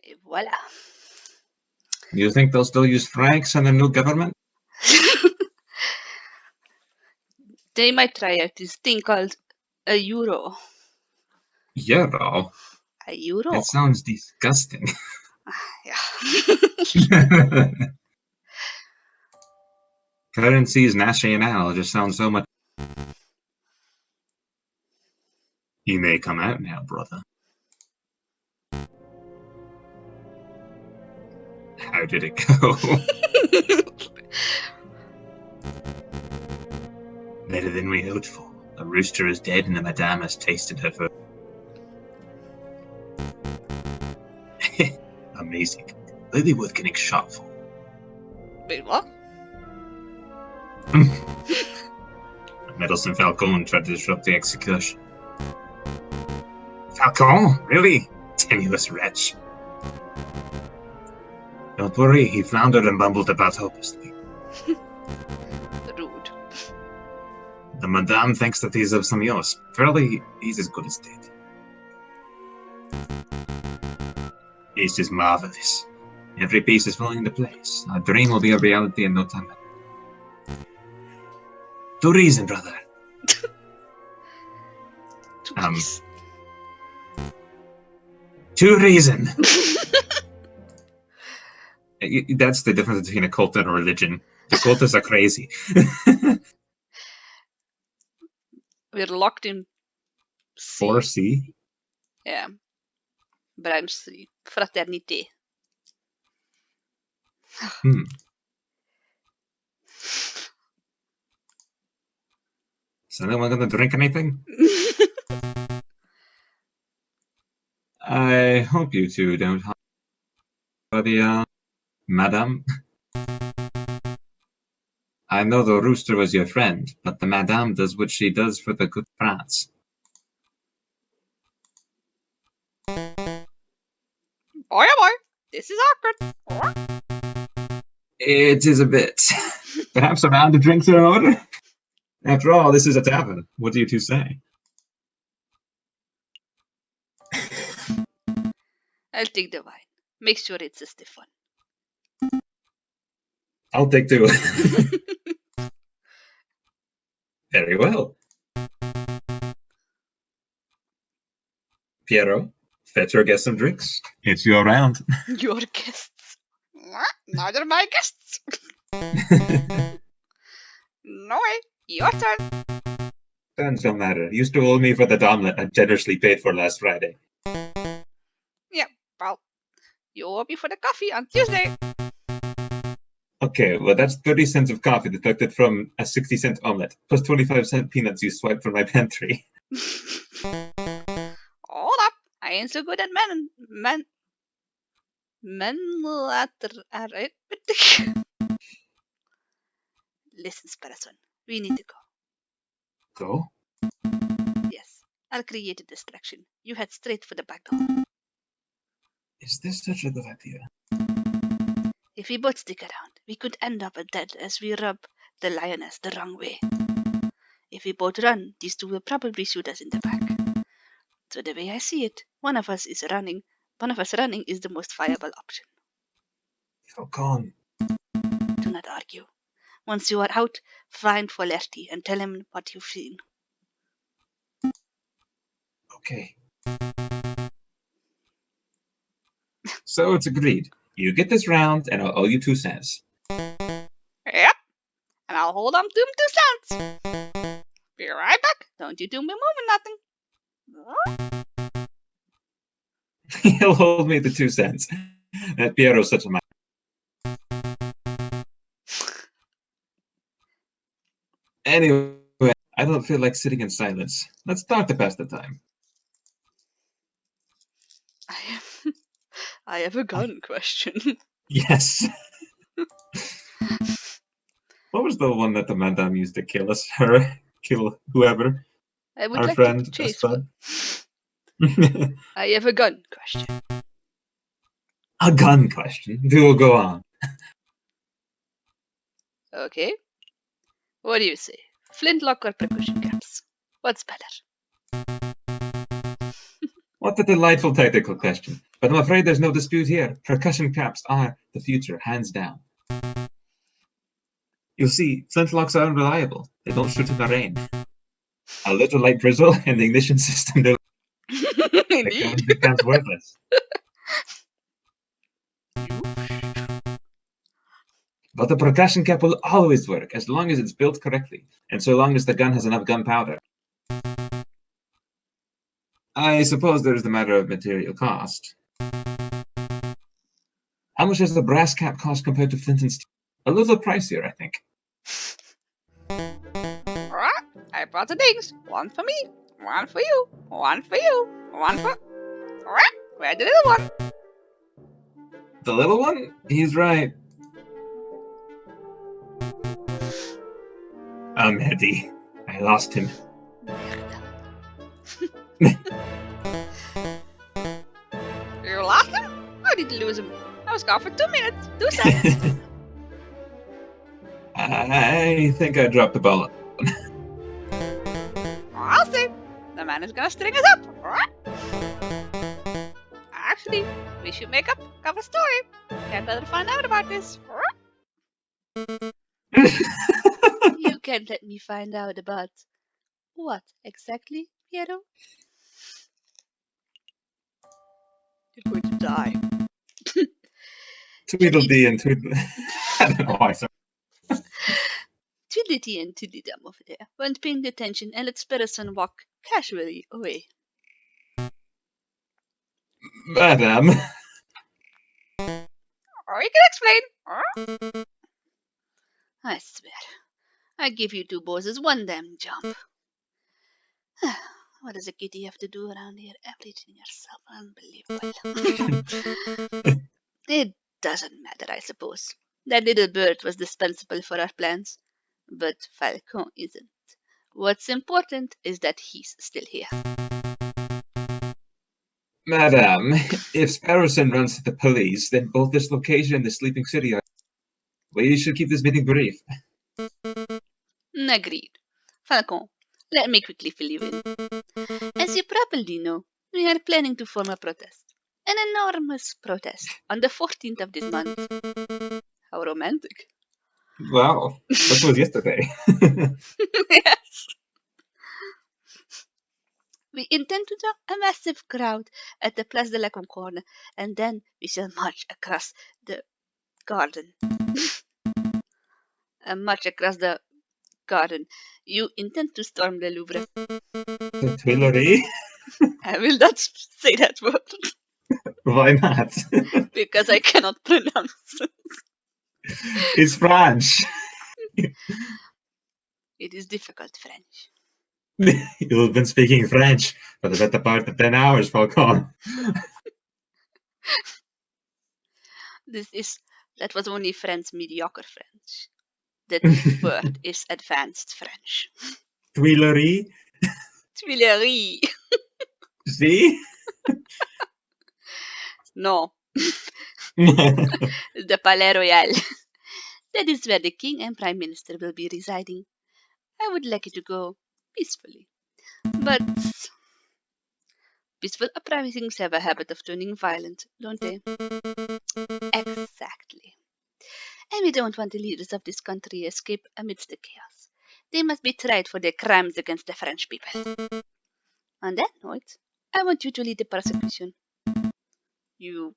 Et voila. You think they'll still use francs in the new government? They might try out this thing called a euro. Euro? A euro? It sounds disgusting. Yeah. Currencies national just sounds so much. You may come out now, brother. How did it go? Better than we hoped for. The rooster is dead and the madame has tasted her food. Amazing. Really worth getting shot for. Wait, what? Meddlesome Falcon tried to disrupt the execution. Falcon? Really? Tenuous wretch. Don't worry, he floundered and bumbled about hopelessly. Rude. The madame thinks that he's of some use. Fairly, he's as good as dead. It's just marvelous. Every piece is falling into place. Our dream will be a reality in no time. To reason, brother. To reason. That's the difference between a cult and a religion. The cultists are crazy. We're locked in C. 4C? Yeah. Branch C. Fraternité. Is anyone gonna drink anything? I hope you two don't have the, madame. I know the rooster was your friend, but the madame does what she does for the good France. Boy, oh boy, this is awkward. It is a bit. Perhaps a round of drinks are in order? After all, this is a tavern. What do you two say? I'll take the wine. Make sure it's a stiff one. I'll take two. Very well. Piero, fetch your guests some drinks. It's your round. Your guests. Now they're my guests. No way. Your turn. Doesn't matter. You still owe me for the omelet I generously paid for last Friday. Yeah, well, you owe me for the coffee on Tuesday. Okay, well that's 30 cents of coffee deducted from a 60-cent omelet, plus 25-cent peanuts you swiped from my pantry. Hold up. I ain't so good at arithmetic. Listen, Sparrowson, we need to go. Go? Yes, I'll create a distraction. You head straight for the back door. Is this such a good idea? If we both stick around, we could end up dead as we rub the lioness the wrong way. If we both run, these two will probably shoot us in the back. So the way I see it, one of us running is the most viable option. Falcon. Do not argue. Once you are out, find Follerty and tell him what you've seen. Okay. So it's agreed. You get this round, and I'll owe you 2 cents. Yep. And I'll hold on to him 2 cents. Be right back. Don't you do me moving nothing. He'll hold me the 2 cents. That Piero's such a man. Anyway, I don't feel like sitting in silence. Let's start to pass the time. I have a gun question. Yes. What was the one that the madame used to kill us? Kill whoever? I would Our like friend, to chase Spud. I have a gun question. A gun question? We will go on. Okay. What do you say? Flintlock or percussion caps? What's better? What a delightful technical question. But I'm afraid there's no dispute here. Percussion caps are the future, hands down. You see, flintlocks are unreliable. They don't shoot in the rain. A little light drizzle and the ignition system Indeed. becomes worthless. But the percussion cap will always work as long as it's built correctly, and so long as the gun has enough gunpowder. I suppose there is the matter of material cost. How much does the brass cap cost compared to flint and steel? A little pricier, I think. Alright, I brought the things. One for me, one for you, one for you, one for... Alright, where's the little one? The little one? He's right. Eddie. I lost him. You lost him? I didn't lose him. I was gone for 2 minutes. 2 seconds. I think I dropped the ball. I'll see. The man is gonna string us up. Alright? Actually, we should make up a story. Can't let her find out about this. You can't let me find out about what exactly, Piero? You're going to die. Tweedledee and Tweedledee. I don't know why. Tweedledee and Tweedledum over there weren't paying attention and let Sparrowson walk casually away. Madam. Or you can explain. I swear, I give you two bosses one damn jump. What does a kitty have to do around here? Everything yourself, unbelievable. It doesn't matter, I suppose. That little bird was dispensable for our plans, but Falcon isn't. What's important is that he's still here. Madam, if Sparrowson runs to the police, then both this location and the sleeping city are... We should keep this meeting brief. Agreed. Falcon, let me quickly fill you in. As you probably know, we are planning to form a protest. An enormous protest on the 14th of this month. How romantic. Wow, that was yesterday. Yes. We intend to draw a massive crowd at the Place de la Concorde, and then we shall march across the garden. March across the garden. You intend to storm the Louvre. The Tuileries? I will not say that word. Why not? Because I cannot pronounce it. It's French. It is difficult French. You've been speaking French for the better part of 10 hours, Falcon. That was only French, mediocre French. The word is advanced French. Tuileries? Tuileries. See? No. The Palais Royal. That is where the king and prime minister will be residing. I would like it to go peacefully. But peaceful uprisings have a habit of turning violent, don't they? Exactly. And we don't want the leaders of this country to escape amidst the chaos. They must be tried for their crimes against the French people. On that note, I want you to lead the prosecution. You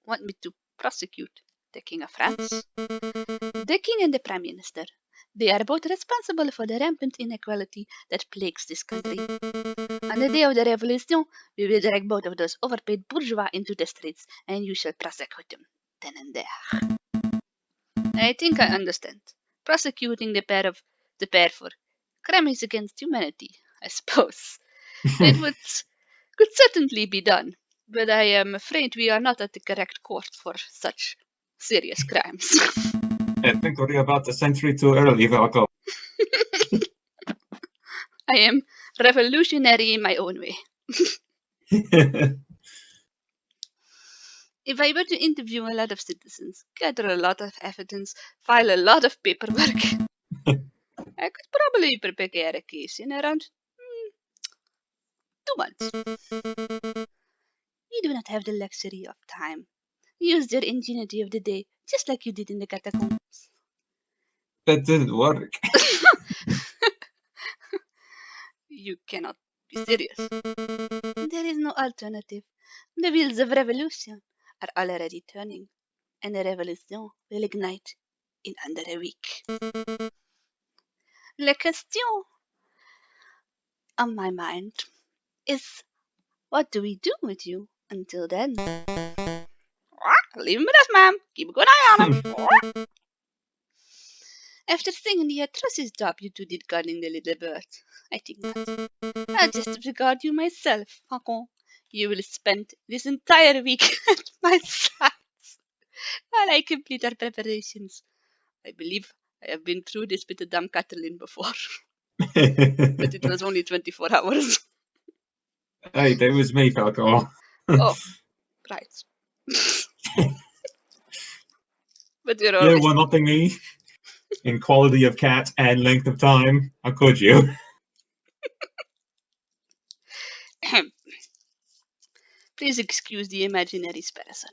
want me to prosecute the King of France? The King and the Prime Minister. They are both responsible for the rampant inequality that plagues this country. On the day of the revolution, we will drag both of those overpaid bourgeois into the streets, and you shall prosecute them then and there. I think I understand. Prosecuting the pair for crimes against humanity, I suppose. It could certainly be done, but I am afraid we are not at the correct court for such serious crimes. I think we're about a century too early, Falcon. I am revolutionary in my own way. If I were to interview a lot of citizens, gather a lot of evidence, file a lot of paperwork, I could probably prepare a case in around 2 months. We do not have the luxury of time. Use their ingenuity of the day, just like you did in the catacombs. That didn't work. You cannot be serious. There is no alternative. The wheels of revolution are already turning, and the revolution will ignite in under a week. La question on my mind is, what do we do with you until then? Leave him with us, ma'am. Keep a good eye on him. After seeing the atrocious job you two did guarding the little bird, I think not. I'll just regard you myself, Falcon. You will spend this entire week at my side while I complete our preparations. I believe I have been through this with the damn Catalin before, but it was only 24 hours. Hey, that was me, Falcon. Oh, right. But you're You're always. one-upping me in quality of cat and length of time. How could you? Please excuse the imaginary person.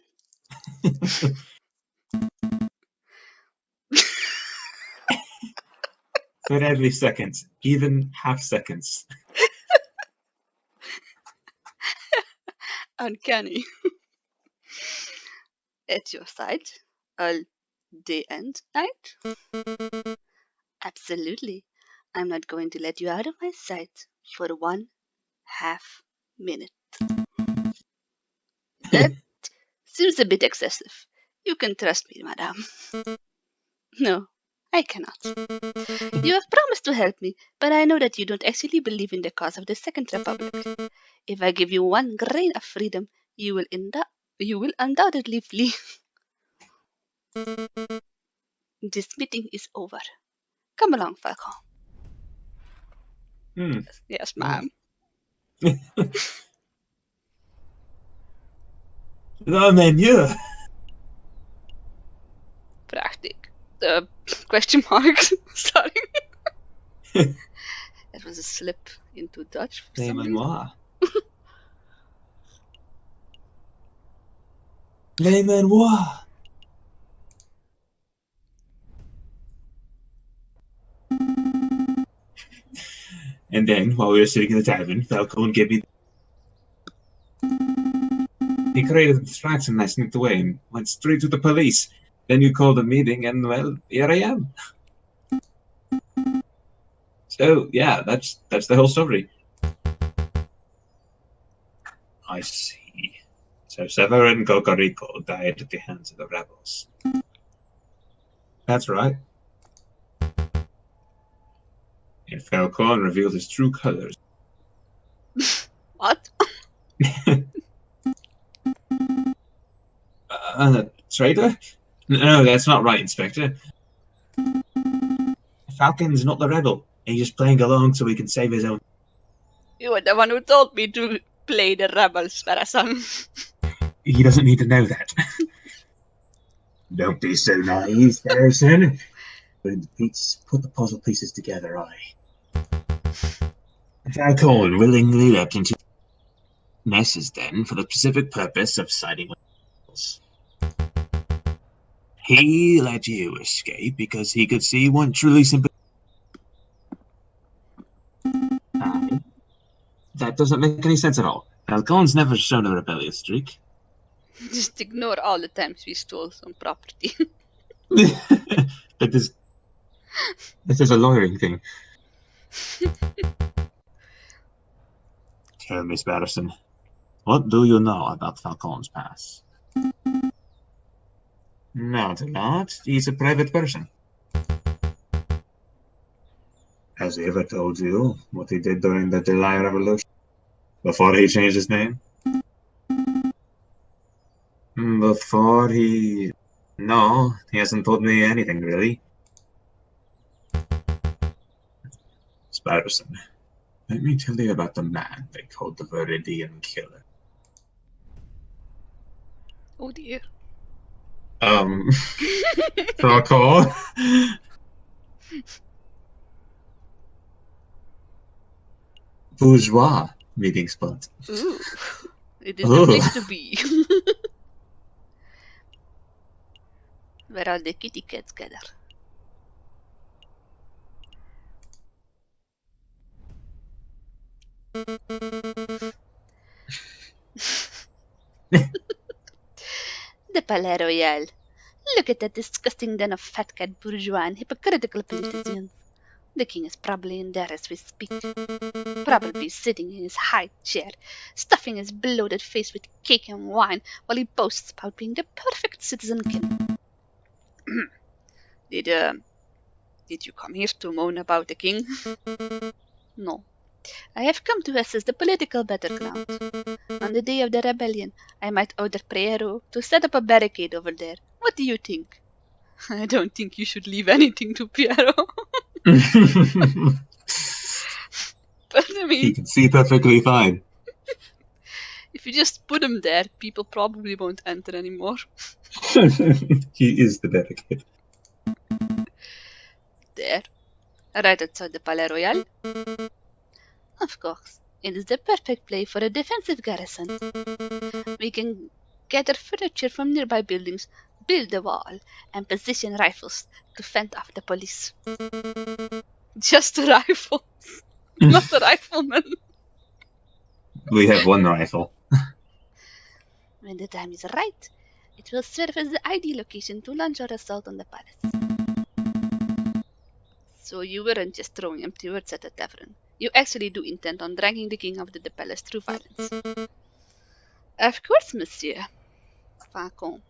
For every second, even half seconds. Uncanny. At your side, all day and night? Absolutely. I'm not going to let you out of my sight for 1/2 minute. That seems a bit excessive. You can trust me, madame. No, I cannot. You have promised to help me, but I know that you don't actually believe in the cause of the Second Republic. If I give you one grain of freedom, you will undoubtedly flee. This meeting is over. Come along, Falcon. Hmm. Yes, ma'am. The menu. Prachtig. Question mark. Sorry. That was a slip into Dutch for some reason. Moi. Les Manoirs. And then, while we were sitting in the tavern, Falcon gave me. He created a distraction and I sneaked away and went straight to the police. Then you called a meeting, and well, here I am. So yeah, that's the whole story. I see. So Severin Gogarico died at the hands of the rebels. That's right. And Falcon revealed his true colors. What? Traitor? No, that's not right, Inspector. Falcon's not the rebel. He's just playing along so he can save his own. You were the one who told me to play the rebels, Parasan. He doesn't need to know that. Don't be so naive, Harrison. Put the puzzle pieces together, Falcon willingly leapt into messes then for the specific purpose of siding with rebels. He let you escape because he could see you weren't truly sympathetic. That doesn't make any sense at all. Falcon's never shown a rebellious streak. Just ignore all the times we stole some property. But this is a lawyering thing. Tell Miss Patterson, what do you know about Falcon's past? Not a lot. He's a private person. Has he ever told you what he did during the July Revolution? Before he changed his name? Before he... No, he hasn't told me anything, really. Patterson, let me tell you about the man they called the Viridian Killer. Oh dear. Falcon? Bourgeois meeting spot. Ooh. It is the place to be. Where all the kitty cats gather. The Palais Royal. Look at that disgusting den of fat cat bourgeois and hypocritical politicians. The king is probably in there as we speak, probably sitting in his high chair, stuffing his bloated face with cake and wine while he boasts about being the perfect citizen king. Did you come here to moan about the king? No. I have come to assess the political battleground. On the day of the rebellion, I might order Priero to set up a barricade over there. What do you think? I don't think you should leave anything to Piero. But I mean, He can see perfectly fine. if you just put him there, people probably won't enter anymore. He is the barricade. There, right outside the Palais Royal. Of course, it is the perfect place for a defensive garrison. We can gather furniture from nearby buildings, build a wall, and position rifles to fend off the police. Just a rifle, not a rifleman. We have one rifle. When the time is right, it will serve as the ideal location to launch our assault on the palace. So you weren't just throwing empty words at the tavern. You actually do intend on dragging the king out of the palace through violence. Of course, monsieur. Falcon.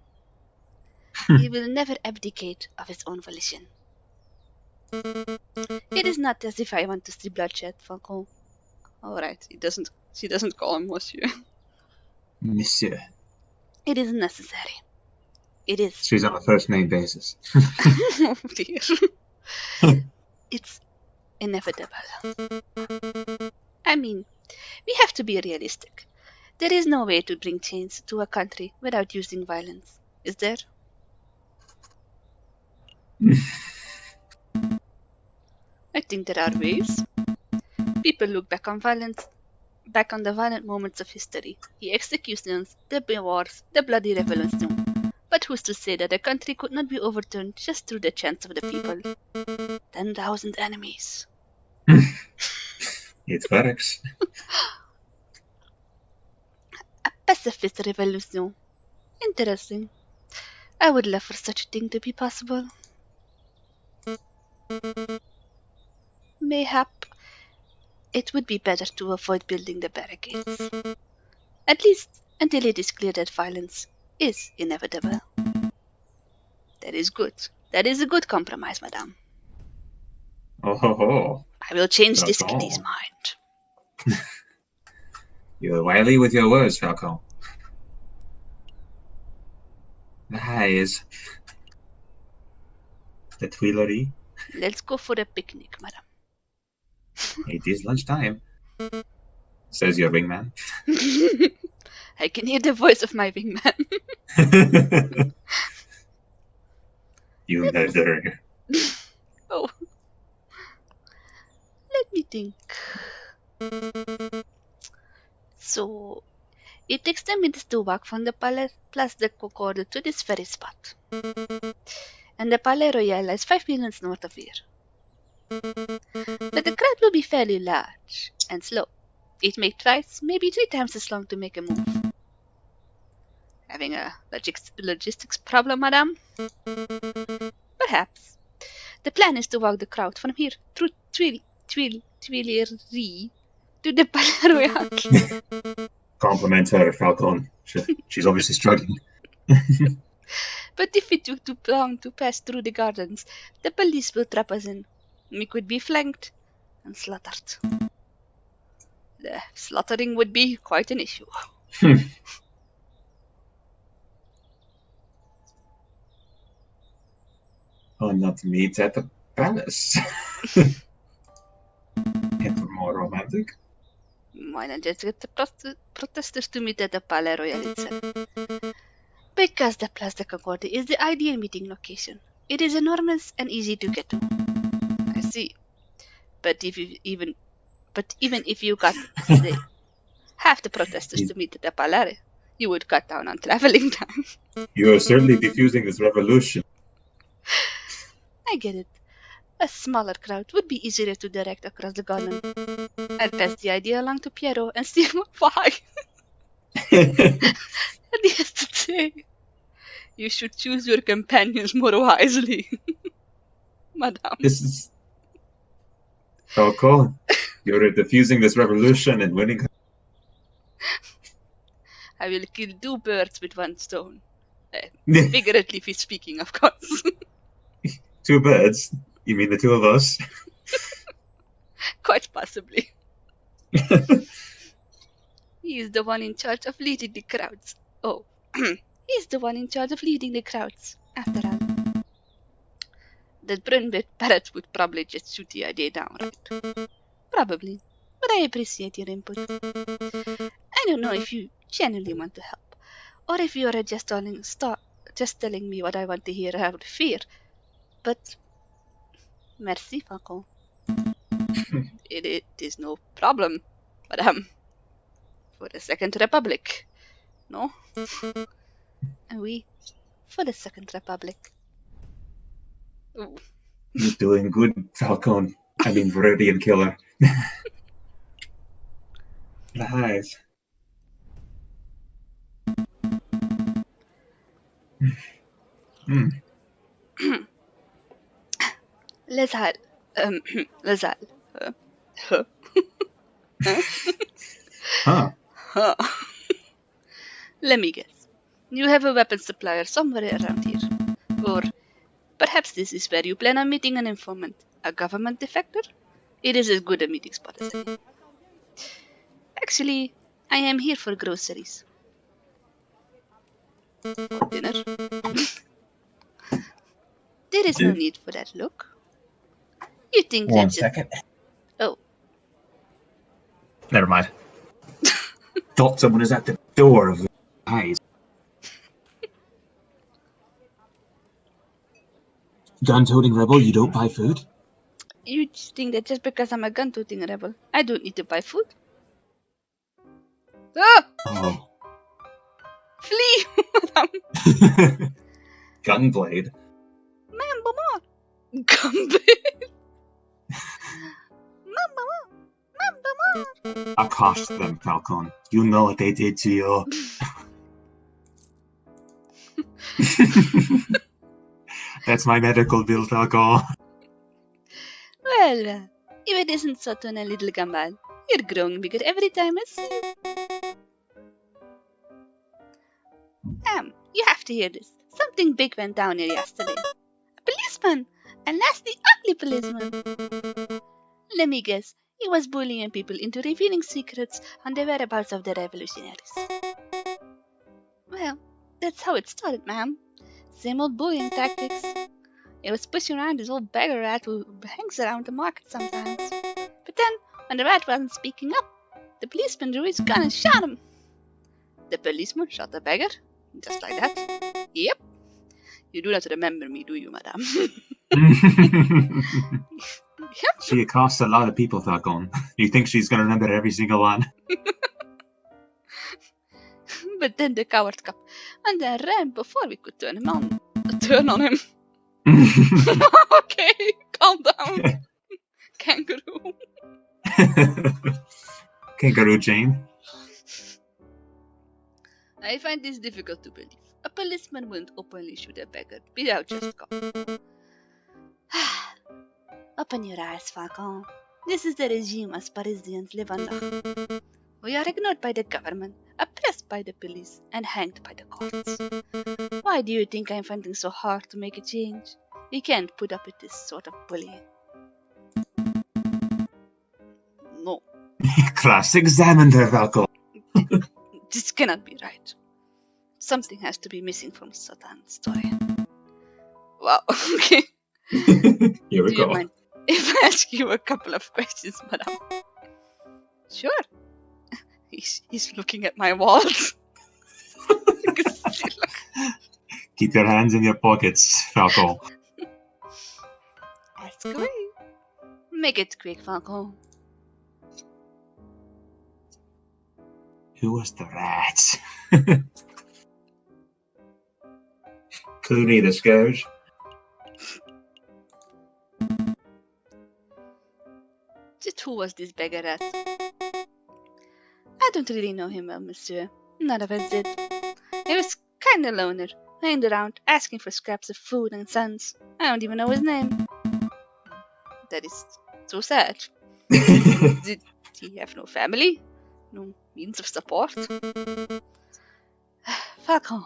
He will never abdicate of his own volition. It is not as if I want to see bloodshed, Falcon. Alright, she doesn't call him monsieur. Monsieur. It is necessary. It is. She's on a first name basis. Oh dear. It's inevitable. I mean, we have to be realistic. There is no way to bring change to a country without using violence, is there? I think there are ways. People look back on the violent moments of history, the executions, the wars, the bloody revolution. But who's to say that a country could not be overturned just through the chance of the people? 10,000 enemies. It works. A pacifist revolution. Interesting. I would love for such a thing to be possible. Mayhap it would be better to avoid building the barricades. At least until it is clear that violence is inevitable. That is good. That is a good compromise, madame. Oh ho ho. I will change this Falcon. kitty's mind. You're wily with your words, Falcon. The eyes. The Tuileries. Let's go for a picnic, madame. It is lunchtime, says your wingman. I can hear the voice of my wingman. You murderer. Oh. Let me think. So, it takes 10 minutes to walk from the Place de Concorde to this very spot. And the Palais Royal lies 5 minutes north of here. But the crowd will be fairly large and slow. It may twice, maybe 3 times as long to make a move. Having a logistics problem, madame? Perhaps. The plan is to walk the crowd from here through Tuileries to the Palais Royal. Compliment her, Falcon. She's obviously struggling. But if it took too long to pass through the gardens, the police will trap us in. We could be flanked and slaughtered. The slaughtering would be quite an issue. Oh, not meet at the palace. Get more romantic. Why not just get the protesters to meet at the Palais Royal itself? Because the Place de Concorde is the ideal meeting location. It is enormous and easy to get to. I see. But even if you got, say, Half the protesters to meet at the Palare. You would cut down on traveling time. You are certainly diffusing this revolution. I get it. A smaller crowd would be easier to direct across the garden. I'll pass the idea along to Piero and see why. And he has to say, you should choose your companions more wisely, madame. This is Falcon. You're diffusing this revolution and winning. I will kill 2 birds with 1 stone. Figuratively speaking, of course. 2 birds? You mean the 2 of us? Quite possibly. He is the one in charge of leading the crowds. Oh, he's the one in charge of leading the crowds, after all. The Brunbit parrot would probably just shoot the idea down, right? Probably. But I appreciate your input. I don't know if you genuinely want to help, or if you are just telling me what I want to hear out of fear. But merci, Falcon. It is no problem, madame. For the Second Republic. No? And we for the Second Republic. Ooh. You're doing good, Falcon. I mean, Viridian Killer. Nice. Lazal. Lazal. Huh? Huh. Huh. Let me guess. You have a weapons supplier somewhere around here. Or perhaps this is where you plan on meeting an informant, a government defector? It is as good a meeting spot as any. Actually, I am here for groceries. For dinner. There is no need for that look. You think One that second. Oh. Never mind. Thought someone was at the door of the eyes. Gun-toting rebel, you don't buy food? You think that just because I'm a gun-toting rebel, I don't need to buy food? Ah! Oh. Flee! Gunblade. Mama! Gunblade! Mama! Accost them, Falcon. You know what they did to you. That's my medical bill, Falcon. Well, if it isn't Sutton and little Gambal, you're growing bigger every time I see you. You have to hear this. Something big went down here yesterday. A policeman! A nasty, ugly policeman! Let me guess, he was bullying people into revealing secrets on the whereabouts of the revolutionaries. Well, that's how it started, ma'am. Same old bullying tactics. He was pushing around this old beggar rat who hangs around the market sometimes. But then, when the rat wasn't speaking up, the policeman drew his gun and shot him. The policeman shot the beggar, just like that. Yep. You do not remember me, do you, madame? Yep. She accosts a lot of people, Falcon. You think she's going to remember every single one? But then the coward cop and then ran before we could turn on him. Okay, calm down. Kangaroo. Kangaroo Jane. I find this difficult to believe. A policeman wouldn't openly shoot a beggar without just cause. Open your eyes, Falcon. This is the regime as Parisians live under. We are ignored by the government, oppressed by the police, and hanged by the courts. Why do you think I'm finding so hard to make a change? We can't put up with this sort of bullying. No. Cross-examined her, Falcon. This cannot be right. Something has to be missing from Satan's story. Wow, okay. Here we Do you go. mind if I ask you a couple of questions, madame? Sure. He's looking at my walls. Keep your hands in your pockets, Falcon. Ask away. Make it quick, Falcon. Who was the rat? Clooney the Scourge? Just who was this beggar rat? I don't really know him well, monsieur. None of us did. He was kinda loner, hanging around, asking for scraps of food and cents. I don't even know his name. That is so sad. Did he have no family? No means of support? Falcon,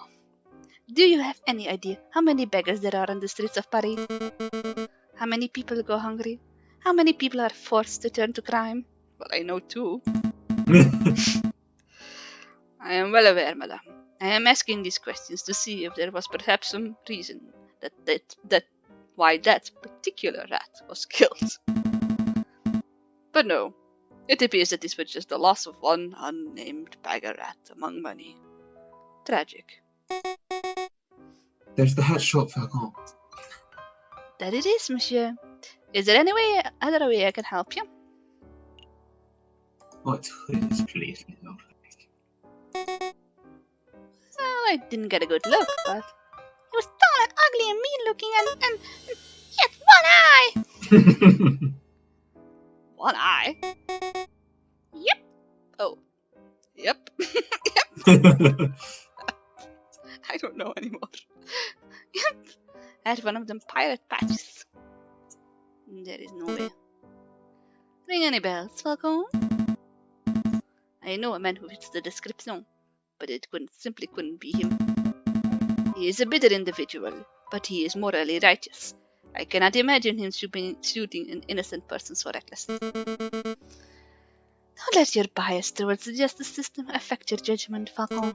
do you have any idea how many beggars there are on the streets of Paris? How many people go hungry? How many people are forced to turn to crime? Well, I know two. I am well aware, madame. I am asking these questions to see if there was perhaps some reason that why that particular rat was killed. But no, it appears that this was just the loss of one unnamed beggar rat among many. Tragic. There's the hat shop, Falcon. That it is, monsieur. Is there any other way I can help you? What would this place look Well, I didn't get a good look, but he was tall and ugly and mean looking and he had one eye! like? One eye? Yep. Oh. Yep. I don't know anymore. Yep. I had one of them pirate patches. There is no way. Ring any bells, Falcon? I know a man who fits the description, but it simply couldn't be him. He is a bitter individual, but he is morally righteous. I cannot imagine him shooting an innocent person so recklessly. Don't let your bias towards the justice system affect your judgment, Falcon.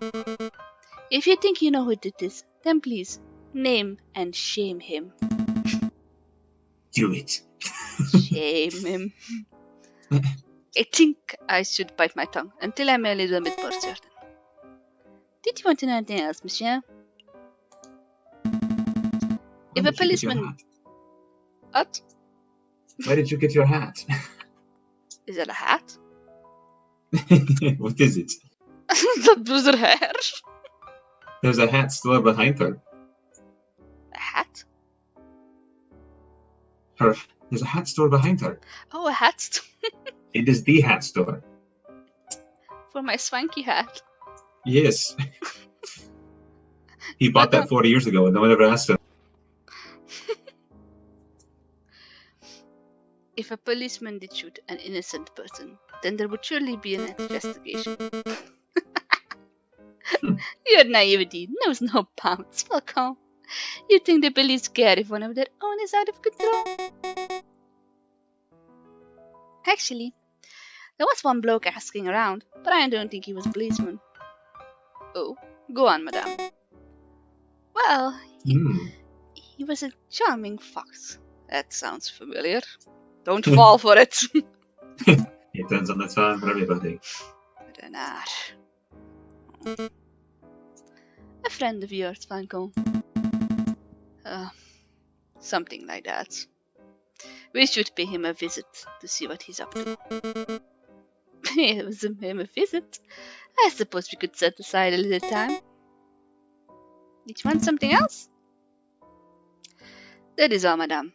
If you think you know who did this, then please, name and shame him. Do it. Shame him. I think I should bite my tongue until I'm a little bit more certain. Did you want to know anything else, monsieur? If a policeman... What? Where did you get your hat? Is that a hat? What is it? Dat was her hair. There's a hat store behind her. A hat? There's a hat store behind her. Oh, a hat. It is the hat store. For my swanky hat. Yes. He bought that 40 years ago and no one ever asked him. If a policeman did shoot an innocent person, then there would surely be an investigation. Your naivety knows no bounds, Falcon. You think the police care if one of their own is out of control? Actually, there was one bloke asking around, but I don't think he was a policeman. Oh, go on, madame. Well, he was a charming fox. That sounds familiar. Don't fall for it. It turns on the time for everybody. Renard. A friend of yours, Falcon. Something like that. We should pay him a visit to see what he's up to. Pay him a visit? I suppose we could set aside a little time. Did you want something else? That is all, madame.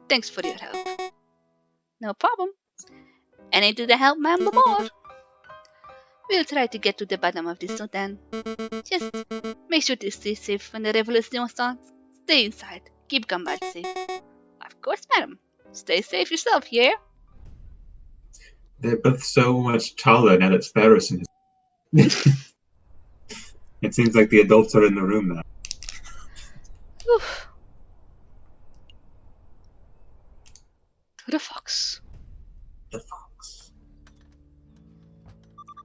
Thanks for your help. No problem. Any to the help, man, the more. We'll try to get to the bottom of this then. Just make sure to stay safe when the revolution starts. Stay inside. Keep Gumball safe. Of course, madam. Stay safe yourself, yeah? They're both so much taller now that Sparrow's in his... It seems like the adults are in the room now. Oof. To the fox. The fox.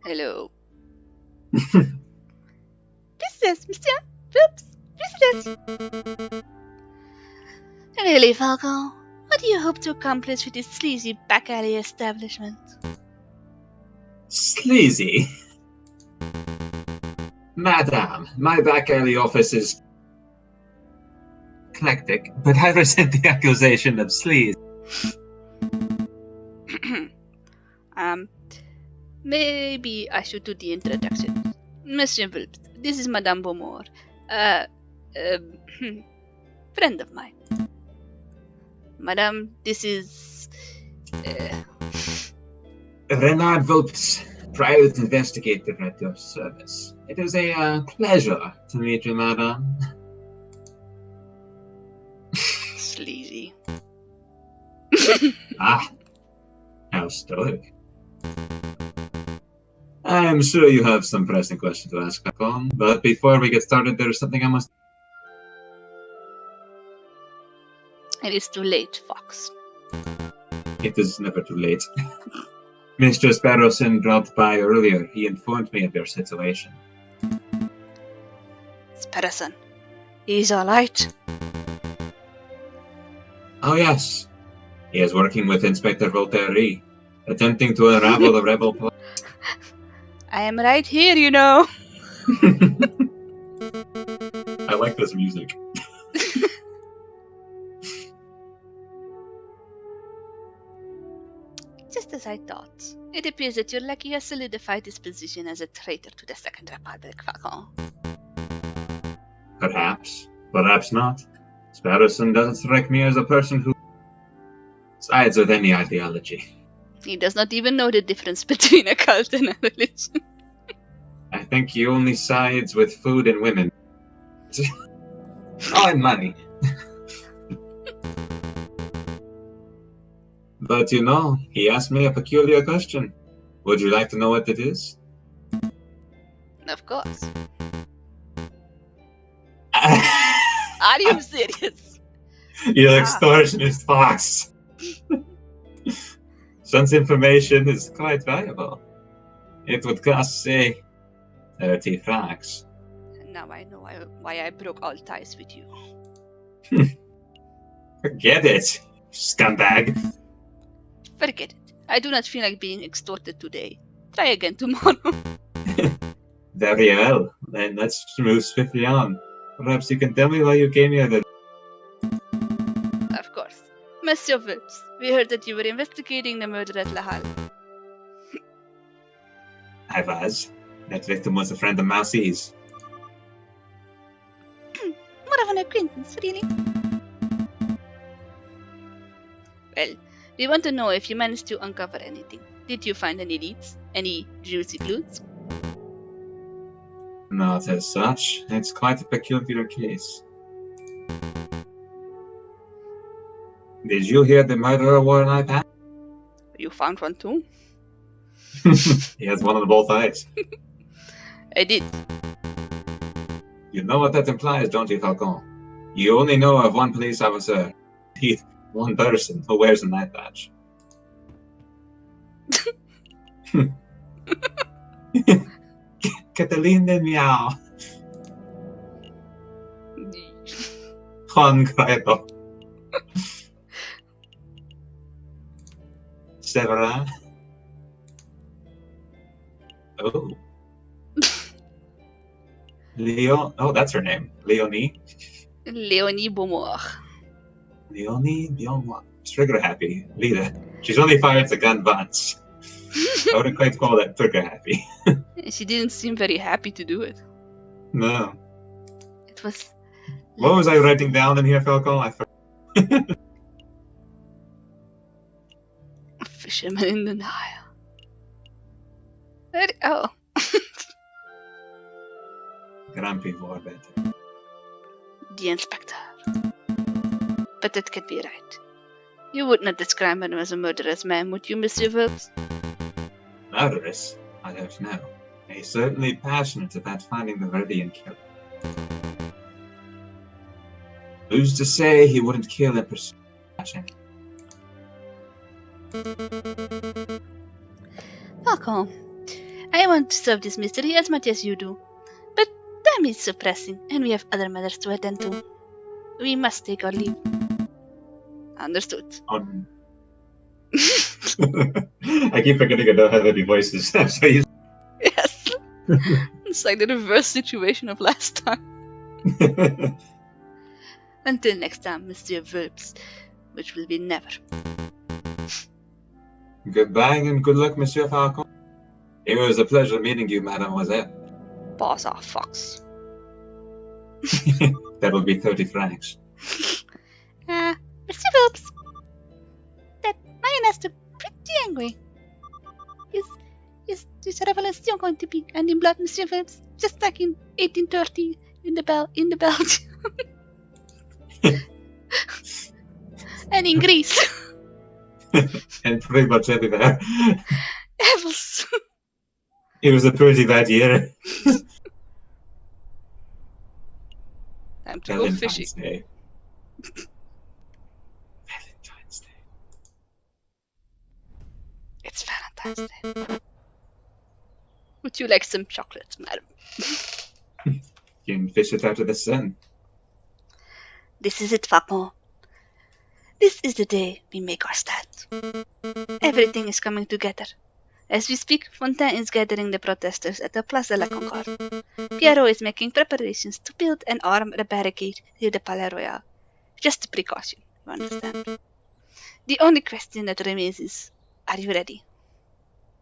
Hello. Visitors, monsieur. Oops. Visitors. Really, Falcon? What do you hope to accomplish with this sleazy back alley establishment? Sleazy? Madame, my back alley office is eclectic, but I resent the accusation of sleaze. Maybe I should do the introduction. Monsieur Vulpes, this is Madame Beaumont. Friend of mine. Madame, this is... Renard Vulpes, private investigator at your service. It is a pleasure to meet you, madame. sleazy. Ah, how stoic. I'm sure you have some pressing questions to ask, Falcon, but before we get started, there's something I must... It is too late, Fox. It is never too late. Mr. Sparrowson dropped by earlier. He informed me of your situation. Sparrowson. He's alright. Oh, yes. He is working with Inspector Voltaire, attempting to unravel the rebel plot. I am right here, you know. I like this music. Just as I thought. It appears that your lackey has solidified his position as a traitor to the Second Republic, Falcon. Perhaps. Perhaps not. Sparrowson doesn't strike me as a person who sides with any ideology. He does not even know the difference between a cult and a religion. I think he only sides with food and women. Oh, and money. But you know, he asked me a peculiar question. Would you like to know what it is? Of course. Are you serious? You extortionist fox. Son's information is quite valuable. It would cost, say, 30 francs. Now I know why I broke all ties with you. Forget it, scumbag. Forget it. I do not feel like being extorted today. Try again tomorrow. Very well. Then let's move swiftly on. Perhaps you can tell me why you came here then. Of course. Monsieur Vulpes, we heard that you were investigating the murder at La Halle. I was. That victim was a friend of Mousie's. More of an acquaintance, really. Well, we want to know if you managed to uncover anything. Did you find any leads? Any juicy clues? Not as such. It's quite a peculiar case. Did you hear the murderer wore an eye patch? You found one too? He has one on both eyes. I did. You know what that implies, don't you, Falcon? You only know of one police officer, one person who wears an eye patch. Catalina Meow. Juan Guaido. Severin. Oh. Leon. Oh, that's her name. Leonie. Leonie Beaumont. Leonie Beaumont. Trigger happy. Lita. She's only fired the gun once. I wouldn't quite call that trigger happy. She didn't seem very happy to do it. No. It was... What was I writing down in here, Falcon? I forgot. Fisherman in the Nile. Oh. Grumpy Warbed. The inspector. But that can't be right. You would not describe him as a murderous man, would you, Monsieur Vulpes? Murderous? I don't know. He's certainly passionate about finding the Verdian killer. Who's to say he wouldn't kill in pursuit of passion? Falcon, I want to solve this mystery as much as you do. But time is so pressing, and we have other matters to attend to. We must take our leave. Understood. I keep forgetting I don't have any voices. So you... Yes. It's like the reverse situation of last time. Until next time, Monsieur Vulpes, which will be never. Goodbye and good luck, Monsieur Falcon. It was a pleasure meeting you, mademoiselle. Paws off, fox. That will be 30 francs. Mr. Phillips, that lioness is pretty angry. Is this revelation going to be ending blood, Mr. Phillips? Just like in 1830 in the Belgium. And in Greece. And pretty much everywhere. Evils. It was a pretty bad year. Time to go fishing. Valentine's Day. Valentine's Day. It's Valentine's Day. Would you like some chocolate, madam? You can fish it out of the sun. This is it, Falcon. This is the day we make our stand. Everything is coming together. As we speak, Fontaine is gathering the protesters at the Place de la Concorde. Pierrot is making preparations to build and arm the barricade near the Palais Royal. Just a precaution, you understand. The only question that remains is, are you ready?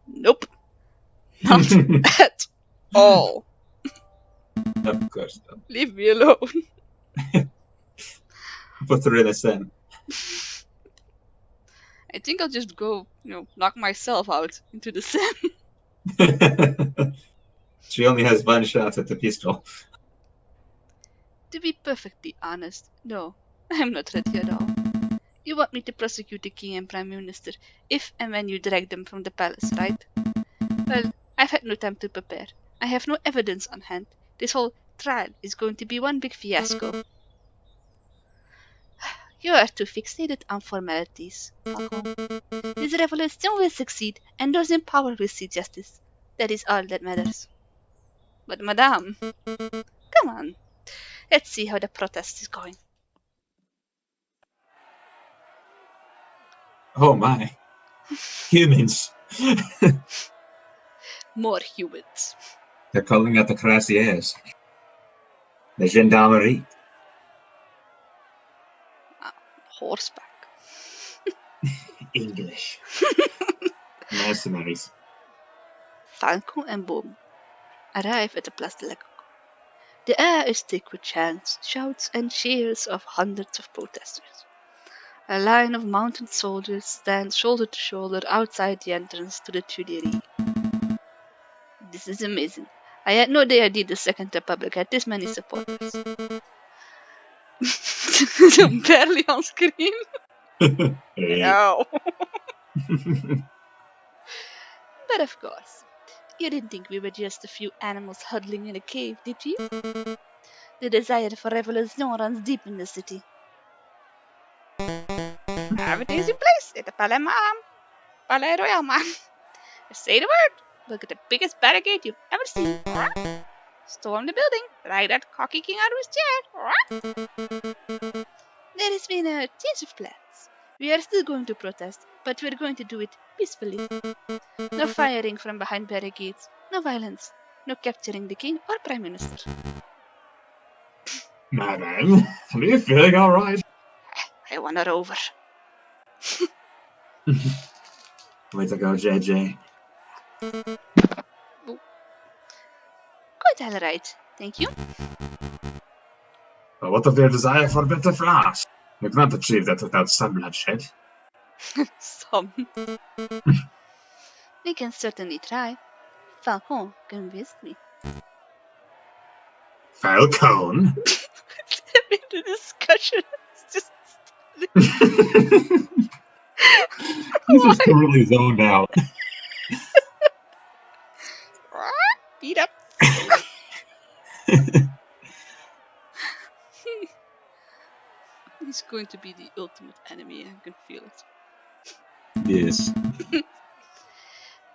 Nope. Not at all. Of course not. Leave me alone. Put her in a sun. I think I'll just go, knock myself out into the sun. She only has one shot at the pistol. To be perfectly honest, no, I'm not ready at all. You want me to prosecute the king and prime minister if and when you drag them from the palace, right? Well, I've had no time to prepare. I have no evidence on hand. This whole trial is going to be one big fiasco. You are too fixated on formalities, Falcon. This revolution will succeed, and those in power will see justice. That is all that matters. But, madame, come on. Let's see how the protest is going. Oh my. Humans. More humans. They're calling out the cuirassiers. The gendarmerie. Horseback. English. Mercenaries. Falcon and Boom arrive at the Place de la Concorde. The air is thick with chants, shouts, and cheers of hundreds of protesters. A line of mounted soldiers stands shoulder to shoulder outside the entrance to the Tuileries. This is amazing. I had no idea the Second Republic had this many supporters. I'm barely on screen. No. But of course, you didn't think we were just a few animals huddling in a cave, did you? The desire for revolution runs deep in the city. Everything's in place at the Palais Royal, ma'am. Say the word. Look at the biggest barricade you've ever seen. Storm the building, drag that cocky king out of his chair. There has been a change of plans. We are still going to protest, but we're going to do it peacefully. No firing from behind barricades, no violence, no capturing the king or prime minister. Madam, are you feeling alright? I want her over. Way to go, JJ. Quite alright, thank you. But what of their desire for better France? You cannot achieve that without some bloodshed. Some. We can certainly try. Falcon convinced me. Falcon? The discussion is just... He's just totally zoned out. Beat up. He's going to be the ultimate enemy, I can feel it. Yes.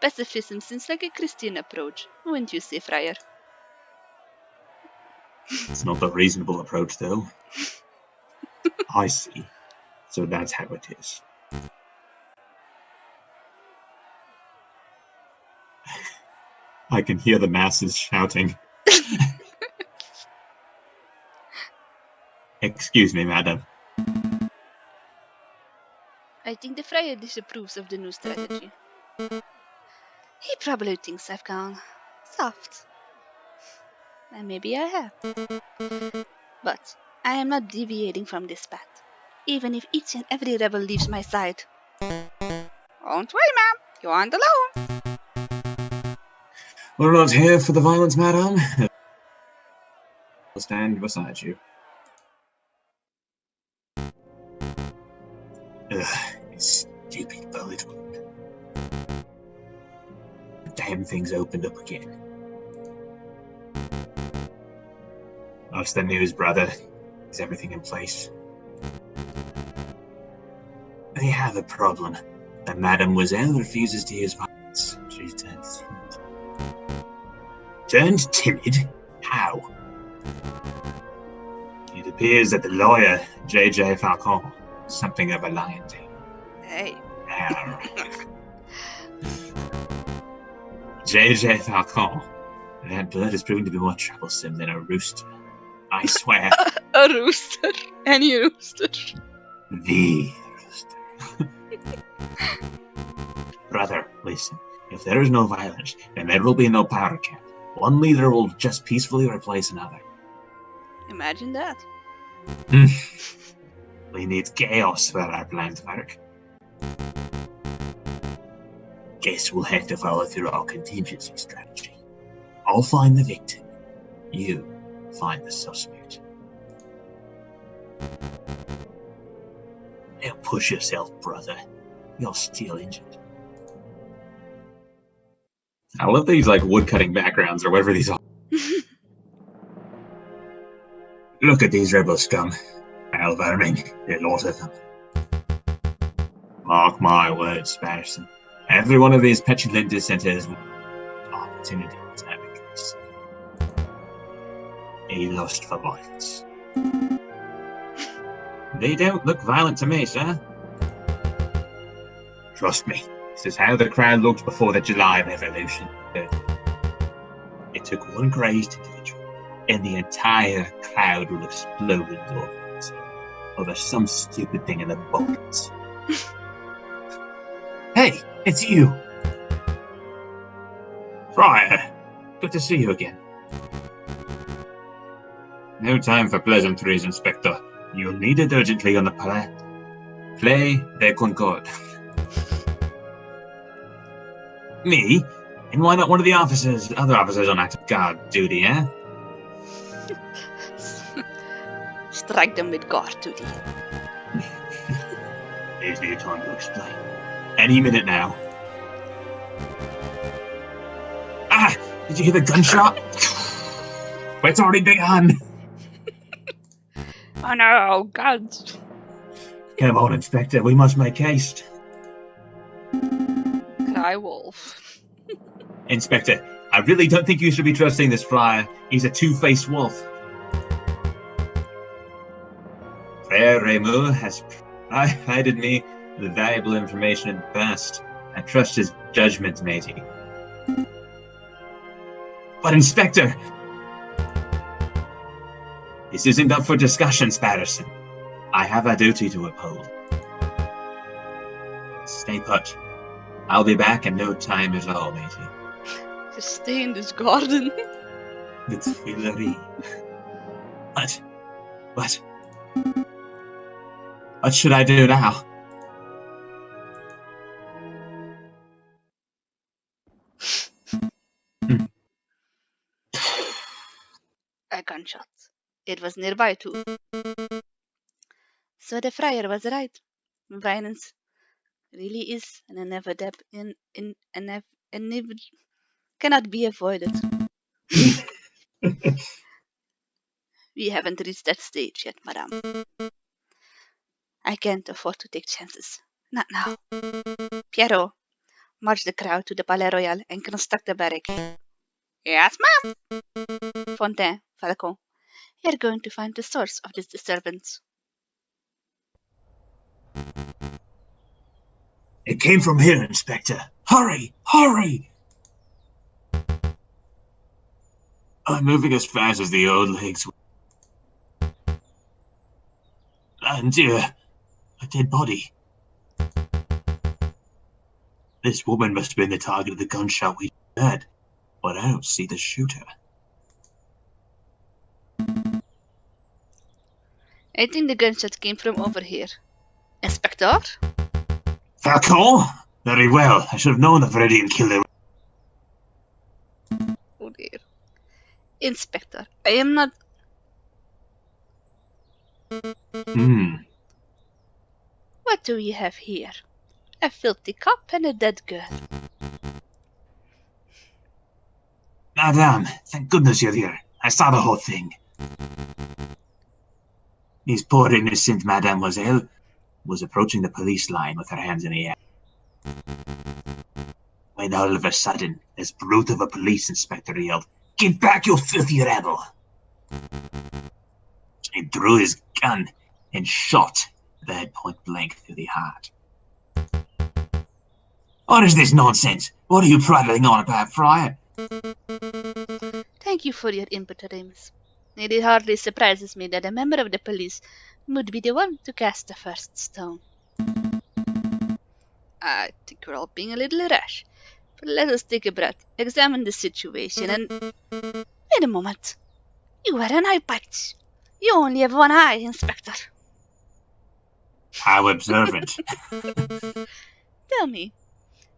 Pacifism seems like a Christian approach, wouldn't you say, Friar? It's not the reasonable approach, though. I see. So that's how it is. I can hear the masses shouting. Excuse me, madam. I think the Friar disapproves of the new strategy. He probably thinks I've gone soft. And maybe I have. But I am not deviating from this path, even if each and every rebel leaves my side. Don't worry, ma'am. You aren't alone. We're not here for the violence, madam. I'll stand beside you. Ugh, this stupid bullet wound. The damn thing's opened up again. What's the news, brother? Is everything in place? They have a problem. The mademoiselle refuses to use violence. She's turned timid. Turned timid? How? It appears that the lawyer, J.J. Falcon, is something of a lion tamer. Hey. J.J. Falcon. That bird has proven to be more troublesome than a rooster. I swear. A rooster. Any rooster. The rooster. Brother, listen. If there is no violence, then there will be no powder camp. One leader will just peacefully replace another. Imagine that. We need chaos for our plan to work. Guess we'll have to follow through our contingency strategy. I'll find the victim. You find the suspect. Now push yourself, brother. You're still injured. I love these like woodcutting backgrounds or whatever these are. Look at these rebel scum. Foul vermin. There are lots of them. Mark my words, Patterson. Every one of these petulant dissenters will have an opportunity to have a case. A lust for violence. They don't look violent to me, sir. Trust me, this is how the crowd looked before the July Revolution. It took one crazed individual, and the entire crowd will explode in organs over some stupid thing in the buckets. Hey, it's you! Friar, good to see you again. No time for pleasantries, Inspector. You'll need it urgently on the Play de Concorde. Me? And why not one of the other officers on active guard duty, eh? Strike them with guard duty. There's no time to explain. Any minute now. Ah! Did you hear the gunshot? It's already begun! Oh no, guns! Come on, Inspector, we must make haste. Cry wolf. Inspector, I really don't think you should be trusting this friar. He's a two-faced wolf. Frere Remu has provided me with valuable information in the past. I trust his judgment, matey. But Inspector, this isn't up for discussion, Patterson. I have a duty to uphold. Stay put. I'll be back in no time at all, matey. Just stay in this garden. The Tuileries. What should I do now? A gunshot. It was nearby too. So the friar was right. Violence really is an inevitable cannot be avoided. We haven't reached that stage yet, madame. I can't afford to take chances. Not now. Piero, march the crowd to the Palais Royal and construct a barricade. Yes, ma'am. Fontaine, Falcon, you're going to find the source of this disturbance. It came from here, Inspector. Hurry! Hurry! I'm moving as fast as the old legs. And dear, a dead body. This woman must have been the target of the gunshot we Good, but I don't see the shooter. I think the gunshot came from over here. Inspector? Falcon? Very well. I should have known the Floridian killer. Oh dear. Inspector, I am not... What do we have here? A filthy cop and a dead girl. Madame, thank goodness you're here. I saw the whole thing. This poor innocent mademoiselle was approaching the police line with her hands in the air. When all of a sudden, this brute of a police inspector yelled, "Get back, you filthy rebel!" He drew his gun and shot the head point blank through the heart. What is this nonsense? What are you prattling on about, Friar? Thank you for your input, Remus. It hardly surprises me that a member of the police would be the one to cast the first stone. I think we're all being a little rash. But let us take a breath, examine the situation, and... Wait a moment. You wear an eye patch. You only have one eye, Inspector. How observant. Tell me,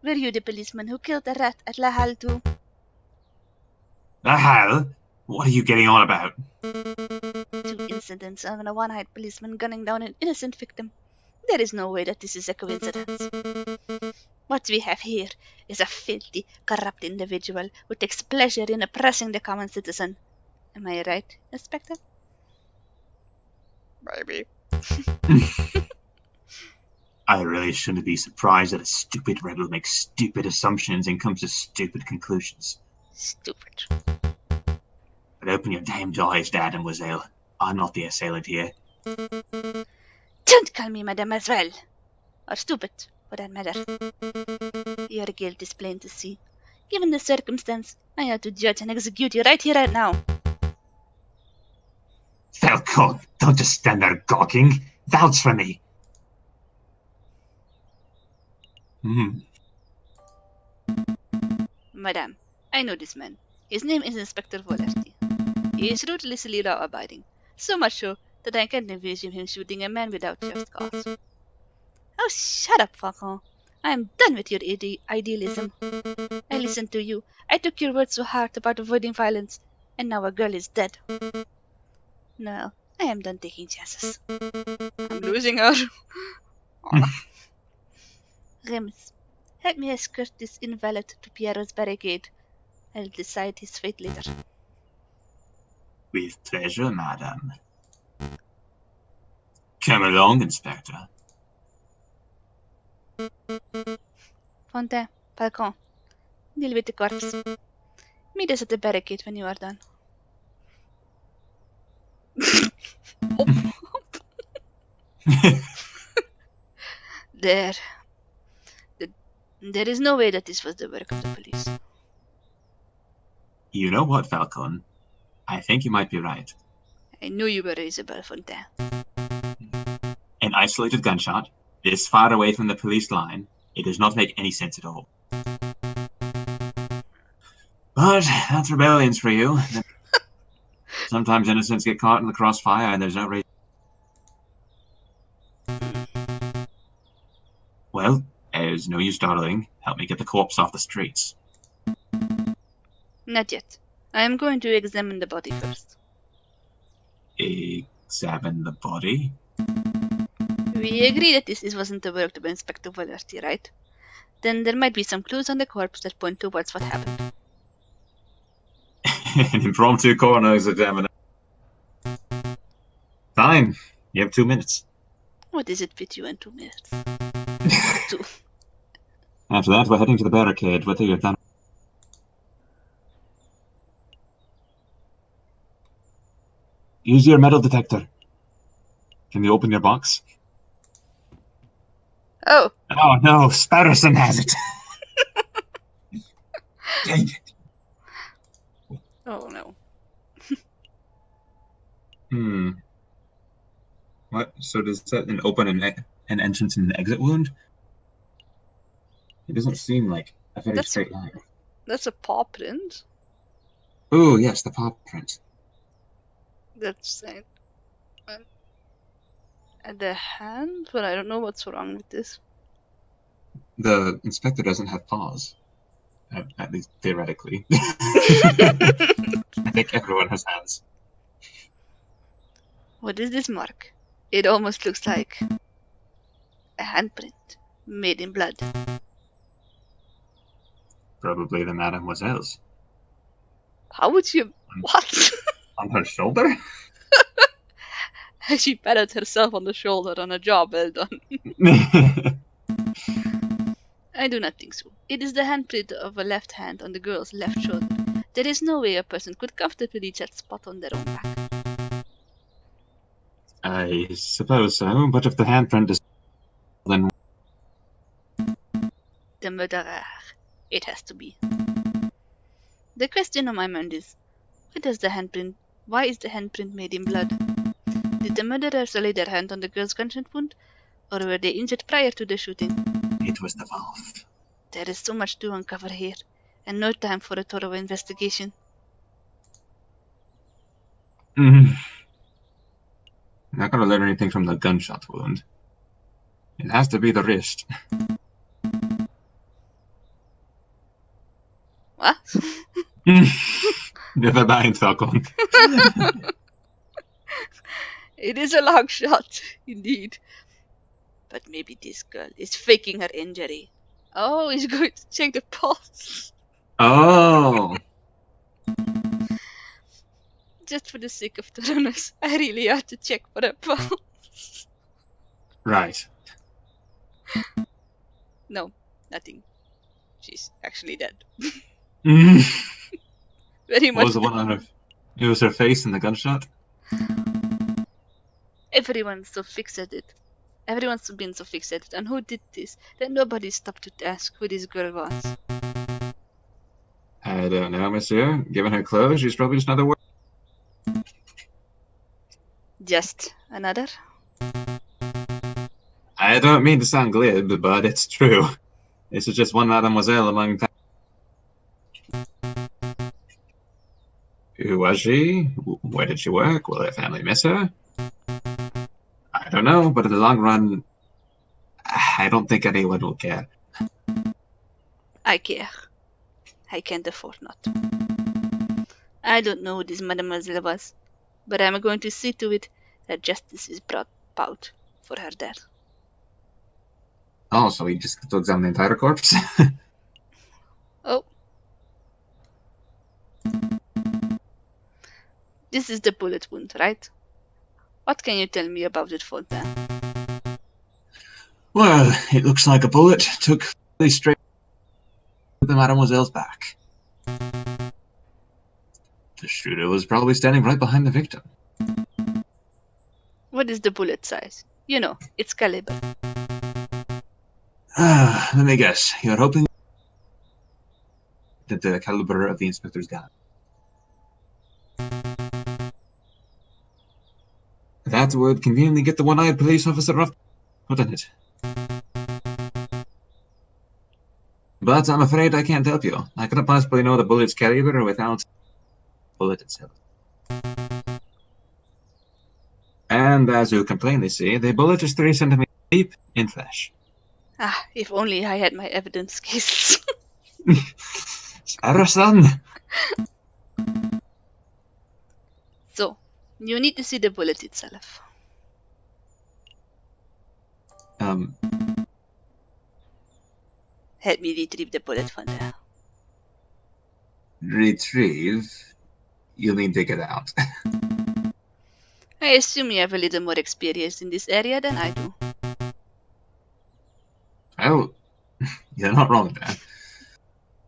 were you the policeman who killed the rat at La Halle too? The hell? What are you getting on about? 2 incidents of a one-eyed policeman gunning down an innocent victim. There is no way that this is a coincidence. What we have here is a filthy, corrupt individual who takes pleasure in oppressing the common citizen. Am I right, Inspector? Maybe. I really shouldn't be surprised that a stupid rebel makes stupid assumptions and comes to stupid conclusions. Stupid. But open your damned eyes, mademoiselle. I'm not the assailant here. Don't call me mademoiselle. Or stupid, for that matter. Your guilt is plain to see. Given the circumstance, I had to judge and execute you right here, right now. Falcon, don't just stand there gawking. Vouch for me. Madame, I know this man. His name is Inspector Volerty. He is ruthlessly law-abiding, so much so that I can't envision him shooting a man without just cause. Oh, shut up, Falcon. I am done with your idealism. I listened to you. I took your words to heart about avoiding violence, and now a girl is dead. No, I am done taking chances. I'm losing her. Remus, help me escort this invalid to Pierre's barricade. I'll decide his fate later. With pleasure, madame. Come along, Inspector. Fontaine, Falcon, deal with the corpse. Meet us at the barricade when you are done. There. There is no way that this was the work of the police. You know what, Falcon? I think you might be right. I knew you were Isabelle Fontaine. An isolated gunshot, this far away from the police line, it does not make any sense at all. But that's rebellions for you. Sometimes innocents get caught in the crossfire and there's no reason. Well, there's no use dawdling. Help me get the corpse off the streets. Not yet. I am going to examine the body first. Examine the body? We agree that this wasn't the work of Inspector Volerty, right? Then there might be some clues on the corpse that point towards what happened. An impromptu coroner's examination. Fine. You have 2 minutes. What is it with you in 2 minutes? 2. After that, we're heading to the barricade, whether you're done. Use your metal detector. Can you open your box? Oh! Oh no, Spatterson has it! Dang it. Oh no. What? So does that open an entrance and an exit wound? It doesn't seem like a very straight line. That's a paw print. Oh, yes, the paw print. That's and the hand, but I don't know what's wrong with this. The inspector doesn't have paws. At least theoretically. I think everyone has hands. What is this mark? It almost looks like a handprint made in blood. Probably the mademoiselle's. How would you. What? On her shoulder? She patted herself on the shoulder on a job well done. I do not think so. It is the handprint of a left hand on the girl's left shoulder. There is no way a person could comfortably reach that spot on their own back. I suppose so, but if the handprint is then The murderer. It has to be. The question on my mind is, why is the handprint made in blood? Did the murderers lay their hand on the girl's gunshot wound, or were they injured prior to the shooting? it was the wolf. There is so much to uncover here, and no time for a thorough investigation. Not gonna learn anything from the gunshot wound. It has to be the wrist. What? Never mind, Falcon. It is a long shot, indeed. But maybe this girl is faking her injury. Oh, he's going to check the pulse. Oh. Just for the sake of thoroughness, I really have to check for a pulse. Right. No, nothing. She's actually dead. What Very much. was the one on her? It was her face in the gunshot? Everyone's so fixated. Everyone's been so fixated on who did this that nobody stopped to ask who this girl was. I don't know, monsieur. Given her clothes, she's probably just another word. Just another? I don't mean to sound glib, but it's true. This is just one mademoiselle among Who was she? Where did she work? Will her family miss her? I don't know, but in the long run, I don't think anyone will care. I care. I can't afford not to. I don't know who this mademoiselle was, but I'm going to see to it that justice is brought about for her death. Oh, so we just get to examine the entire corpse? Oh. This is the bullet wound, right? What can you tell me about it, Fontaine? Well, it looks like a bullet took straight to the mademoiselle's back. The shooter was probably standing right behind the victim. What is the bullet size? You know, its caliber. Let me guess. You're hoping that the caliber of the inspector's gun. That would conveniently get the one-eyed police officer off, wouldn't it? But I'm afraid I can't help you. I couldn't possibly know the bullet's caliber without the bullet itself. And as you can plainly see, the bullet is 3 centimeters deep in flesh. Ah, if only I had my evidence cases. Spare us, son! So, you need to see the bullet itself. Help me retrieve the bullet from there. Retrieve? You mean dig it out? I assume you have a little more experience in this area than I do. Oh, you're not wrong there.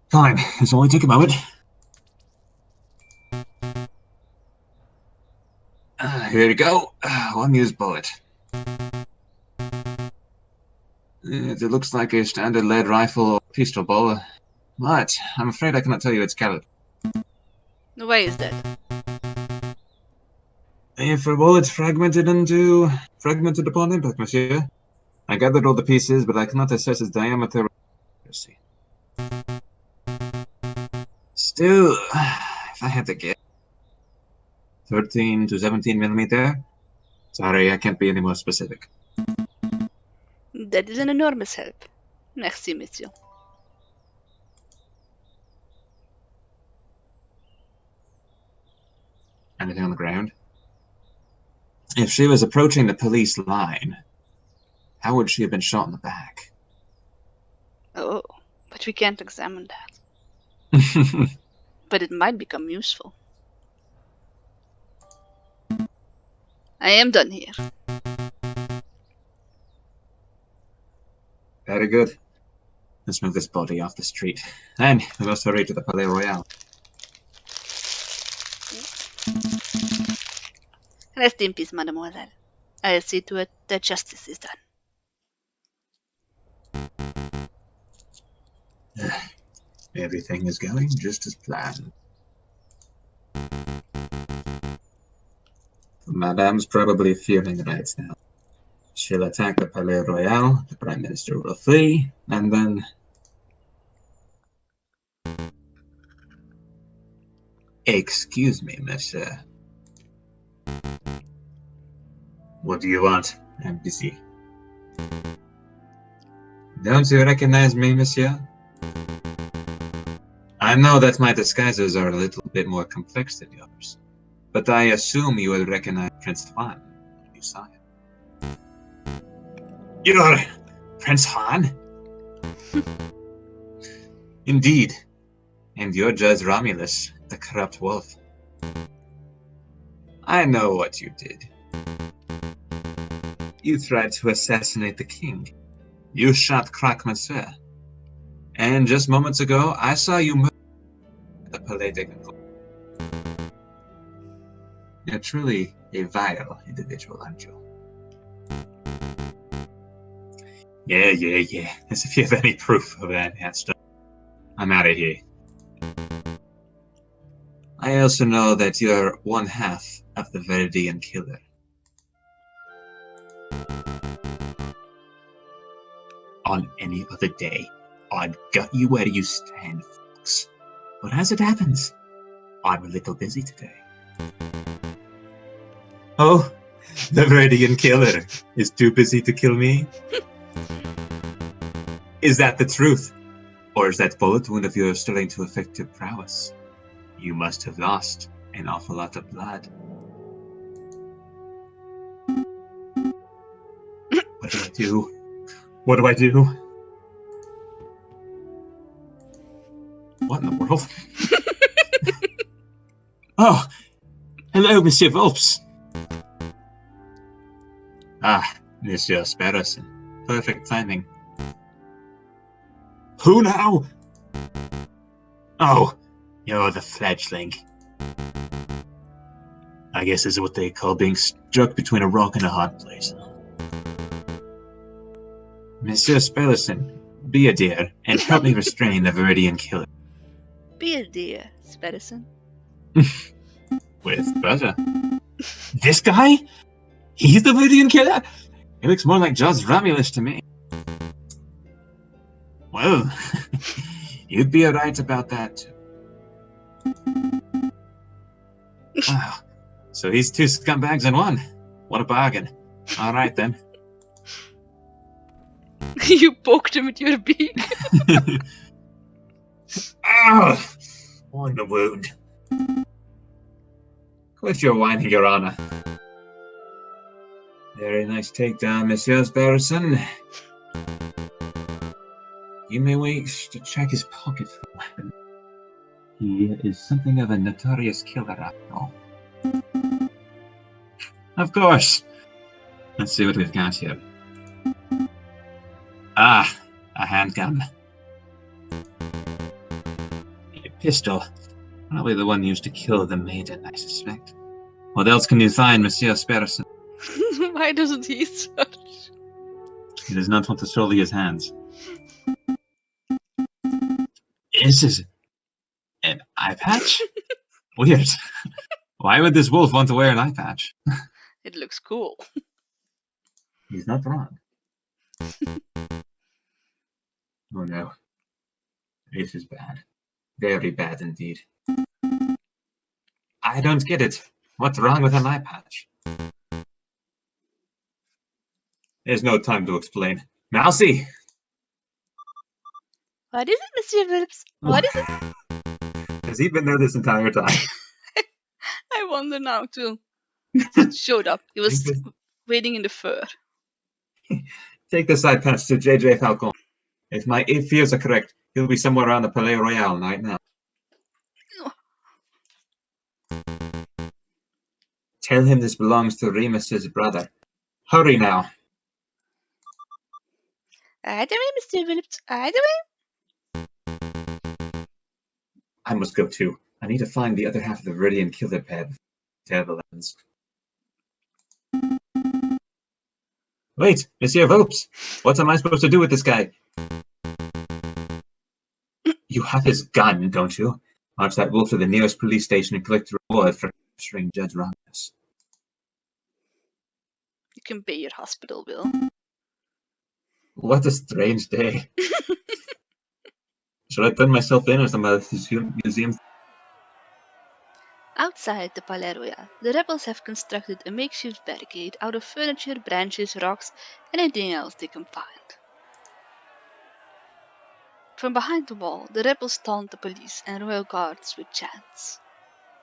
Fine, this only took a moment. Here you go. One used bullet. It looks like a standard lead rifle or pistol ball, but I'm afraid I cannot tell you its caliber. Why is that? If a bullet's fragmented upon impact, monsieur. I gathered all the pieces, but I cannot assess its diameter or accuracy. Still, if I had to guess, 13 to 17 millimeter. Sorry, I can't be any more specific. That is an enormous help. Merci, monsieur. Anything on the ground? If she was approaching the police line, how would she have been shot in the back? Oh, but we can't examine that. But it might become useful. I am done here. Very good. Let's move this body off the street. Then we must hurry to the Palais Royal. Rest in peace, mademoiselle. I'll see to it that justice is done. Everything is going just as planned. Madame's probably fuming right now. She'll attack the Palais Royal, the Prime Minister will flee, and then... Excuse me, monsieur. What do you want? I'm busy. Don't you recognize me, monsieur? I know that my disguises are a little bit more complex than yours, but I assume you will recognize Prince Juan when you saw him. You're Prince Juan? Indeed. And you're Judge Romulus, the corrupt wolf. I know what you did. You tried to assassinate the king. You shot Croque Monsieur. And just moments ago, I saw you murder the Palais de Concours. You're truly a vile individual, aren't you? Yeah. As if you have any proof of that stuff. I'm out of here. I also know that you're one half of the Viridian killer. On any other day, I'd gut you where you stand, folks. But as it happens, I'm a little busy today. Oh, the Viridian killer is too busy to kill me? Is that the truth? Or is that bullet wound of yours starting to affect your prowess? You must have lost an awful lot of blood. What do I do? What do I do? What in the world? Oh, hello, Monsieur Volps. Ah, Monsieur Sparrowson. Perfect timing. Who now? Oh, you're the fledgling. I guess this is what they call being struck between a rock and a hard place. Monsieur Spellerson, be a dear, and help me restrain the Viridian killer. Be a dear, Spedison. With pleasure. This guy? He's the Viridian killer? He looks more like Judge Romulus to me. Well, you'd be right about that too. Wow. So he's two scumbags in one. What a bargain. All right, then. You poked him with your beak. Ah! On the wound. Quit your whining, Your Honor. Very nice takedown, Monsieur Sparrowson. You may wish to check his pocket for a weapon. He is something of a notorious killer after all. Of course. Let's see what we've got here. Ah, a handgun. A pistol. Probably the one used to kill the maiden, I suspect. What else can you find, Monsieur Sparrowson? Why doesn't he search? He does not want to sully his hands. This is an eye patch? Weird. Why would this wolf want to wear an eye patch? It looks cool. He's not wrong. Oh no. This is bad. Very bad indeed. I don't get it. What's wrong with an eye patch? There's no time to explain. Mousy! What is it, Monsieur Phillips? What is it? Has he been there this entire time? I wonder now, too. Just showed up. He was waiting in the fur. Take the side patch to J.J. Falcon. If my fears are correct, he'll be somewhere around the Palais Royal right now. Tell him this belongs to Remus's brother. Hurry now. Right away, Mr. Phillips. Right away. I must go too. I need to find the other half of the Viridian killer pad. Terrible ends. Wait, Monsieur Phillips. What am I supposed to do with this guy? You have his gun, don't you? March that wolf to the nearest police station and collect the reward for capturing Judge Ramos. You can pay your hospital bill. What a strange day. Should I turn myself in as a museum? Outside the Palais Royal, the rebels have constructed a makeshift barricade out of furniture, branches, rocks, and anything else they can find. From behind the wall, the rebels taunt the police and royal guards with chants.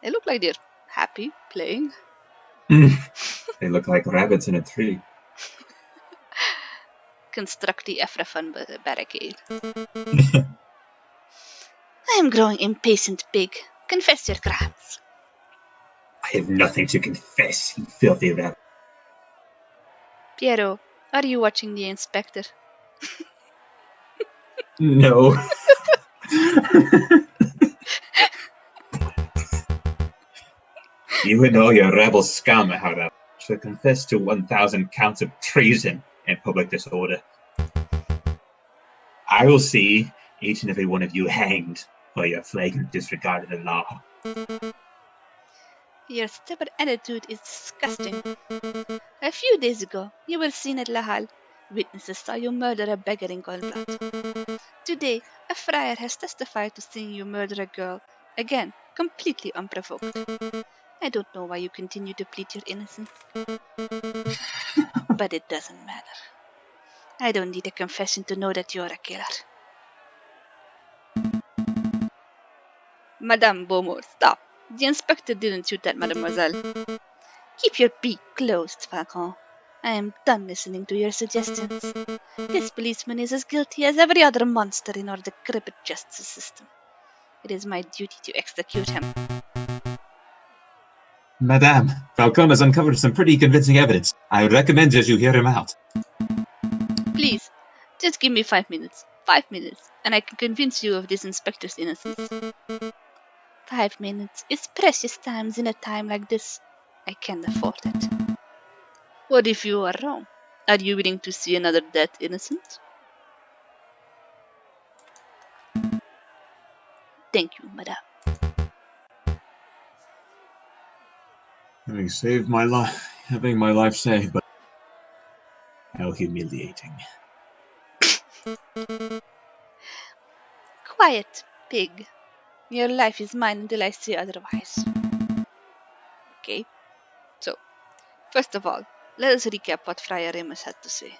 They look like they're happy playing. They look like rabbits in a tree. Construct the Efrafan barricade. I am growing impatient, pig. Confess your crimes. I have nothing to confess, you filthy rabbit. Piero, are you watching the inspector? No. You and all your rebel scum, however, should confess to 1,000 counts of treason and public disorder. I will see each and every one of you hanged for your flagrant disregard of the law. Your stubborn attitude is disgusting. A few days ago, you were seen at La Halle. Witnesses saw you murder a beggar in cold blood. Today, a friar has testified to seeing you murder a girl, again, completely unprovoked. I don't know why you continue to plead your innocence. But it doesn't matter. I don't need a confession to know that you're a killer. Madame Beaumont, stop. The inspector didn't shoot that mademoiselle. Keep your beak closed, Falcon. I am done listening to your suggestions. This policeman is as guilty as every other monster in our decrepit justice system. It is my duty to execute him. Madame, Falcon has uncovered some pretty convincing evidence. I would recommend that you hear him out. Please, just give me 5 minutes. 5 minutes, and I can convince you of this inspector's innocence. 5 minutes is precious times in a time like this. I can't afford it. What if you are wrong? Are you willing to see another dead innocent? Thank you, madame. Having my life saved, but how humiliating. Quiet, pig. Your life is mine until I say otherwise. Okay? So, first of all, let us recap what Friar Remus had to say.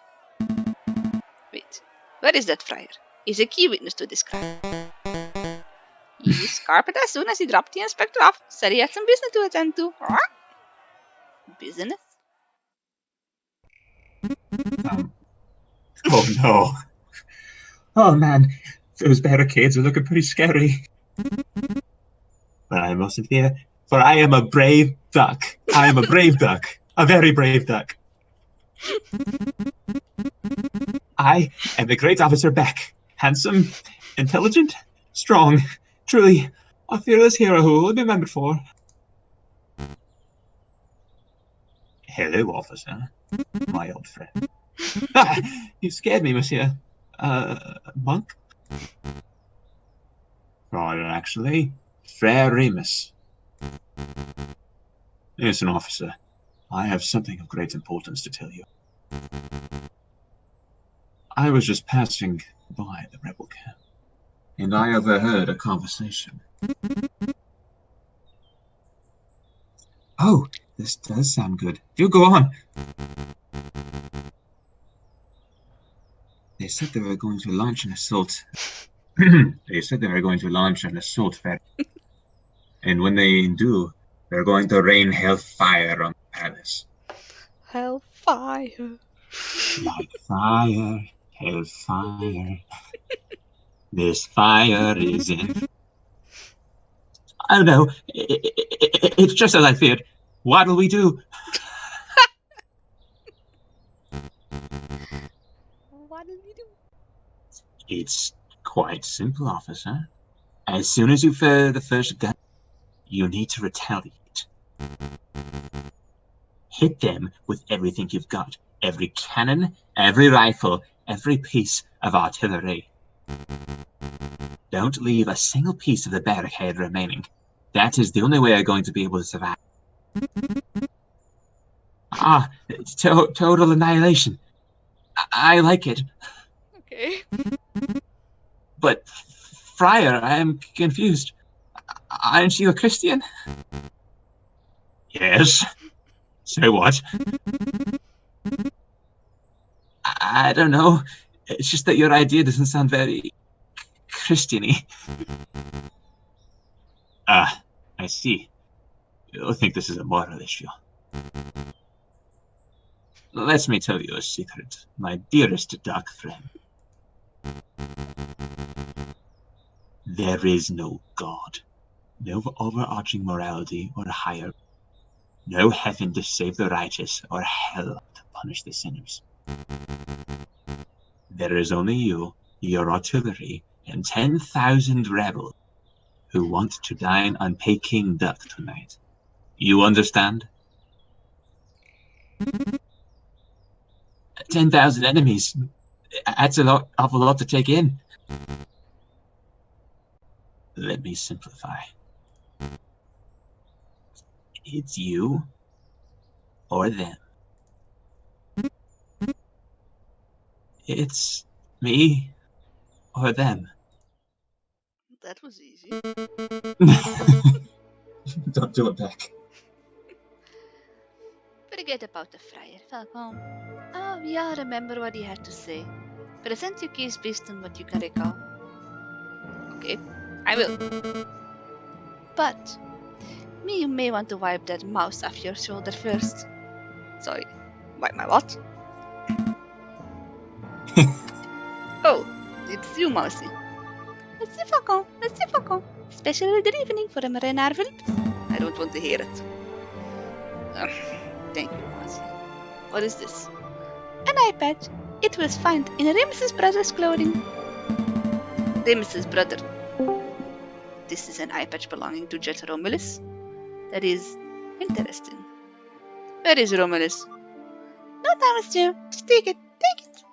Wait, where is that friar? He's a key witness to this crime. He scarped as soon as he dropped the inspector off. Said he had some business to attend to. Business? Oh no. Oh man, those barricades are looking pretty scary. But I mustn't fear, for I am a brave duck. I am a brave duck. A very brave duck. I am the great officer Beck. Handsome, intelligent, strong, truly a fearless hero who will be remembered for. Hello, officer. My old friend. Ah, you scared me, monsieur. Monk? Rather, actually. Frere Remus. Listen, officer. I have something of great importance to tell you. I was just passing by the rebel camp. and I overheard a conversation. Oh, this does sound good. Do go on. They said they were going to launch an assault. They said they were going to launch an assault, and when they do, they're going to rain hellfire on the palace. Hellfire. Like fire, hellfire. This fire is in. I don't know. It's just as I feared. What'll we do? What'll we do? It's quite simple, officer. As soon as you fire the first gun, you need to retaliate. Hit them with everything you've got. Every cannon, every rifle, every piece of artillery. Don't leave a single piece of the barricade remaining. That is the only way you're going to be able to survive. Total annihilation. I like it. Okay. But, Friar, I am confused. Aren't you a Christian? Yes. So what? I don't know. It's just that your idea doesn't sound very Christian-y. Ah, I see. You think this is a moral issue. Let me tell you a secret, my dearest dark friend. There is no God, no overarching morality or higher, no heaven to save the righteous or hell to punish the sinners. There is only you, your artillery, and 10,000 rebels who want to dine on Peking duck tonight. You understand? 10,000 enemies. That's awful lot to take in. Let me simplify. It's you or them. It's me or them. That was easy. Don't do it back. Forget about the friar, Falcon. We all remember what he had to say. Present your case based on what you can recall. Okay, I will. But you may want to wipe that mouse off your shoulder first. Sorry, wipe my what? Oh, it's you, Mousy. Monsieur Falcon, Monsieur Falcon. Special good evening for a renard Phillips. I don't want to hear it. Thank you, Mousy. What is this? An eye patch. It was found in Remus's brother's clothing. Remus's brother. This is an eye patch belonging to Jet Romulus. That is interesting. Where is Romulus? No time, monsieur. Just take it. Take it.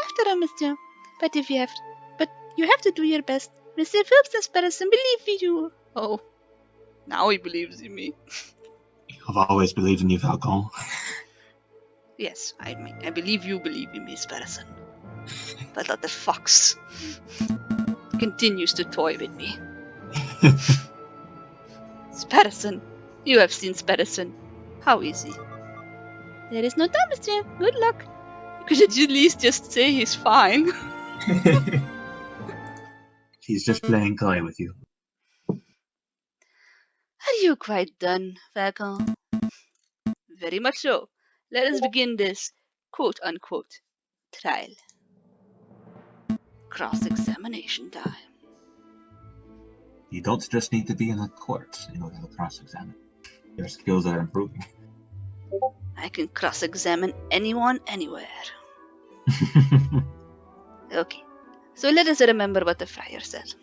After all, monsieur. But you have to do your best. Monsieur Phillips's person believe you. Oh, now he believes in me. I've always believed in you, Falcon. Yes, I believe you believe in me, Sparrison. But that the fox continues to toy with me. Sparrison, you have seen Sparrison. How is he? There is no time, monsieur. Good luck. You could at least just say he's fine. He's just playing coy with you. Are you quite done, Falcon? Very much so. Let us begin this quote-unquote trial. Cross-examination time. You don't just need to be in a court in order to cross-examine. Your skills are improving. I can cross-examine anyone, anywhere. Okay, so let us remember what the friar said.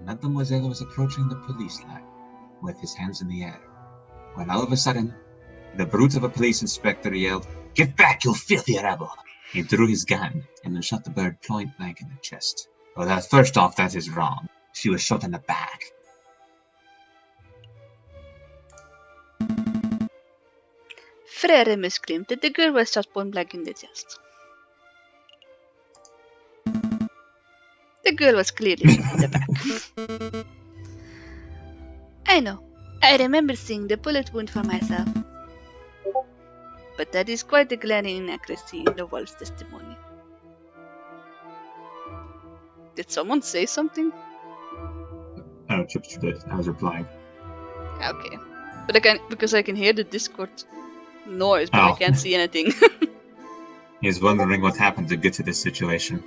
Mademoiselle was approaching the police line with his hands in the air, when all of a sudden, the brute of a police inspector yelled, "Get back, you filthy rebel!" He drew his gun and then shot the bird point blank in the chest. Well, first off, that is wrong. She was shot in the back. Frere claimed that the girl was shot point blank in the chest. The girl was clearly shot in the back. I know. I remember seeing the bullet wound for myself. But that is quite a glaring inaccuracy in the wolf's testimony. Did someone say something? Oh, Chips did. I was replying. Okay. But because I can hear the Discord noise, but I can't see anything. He's wondering what happened to get to this situation.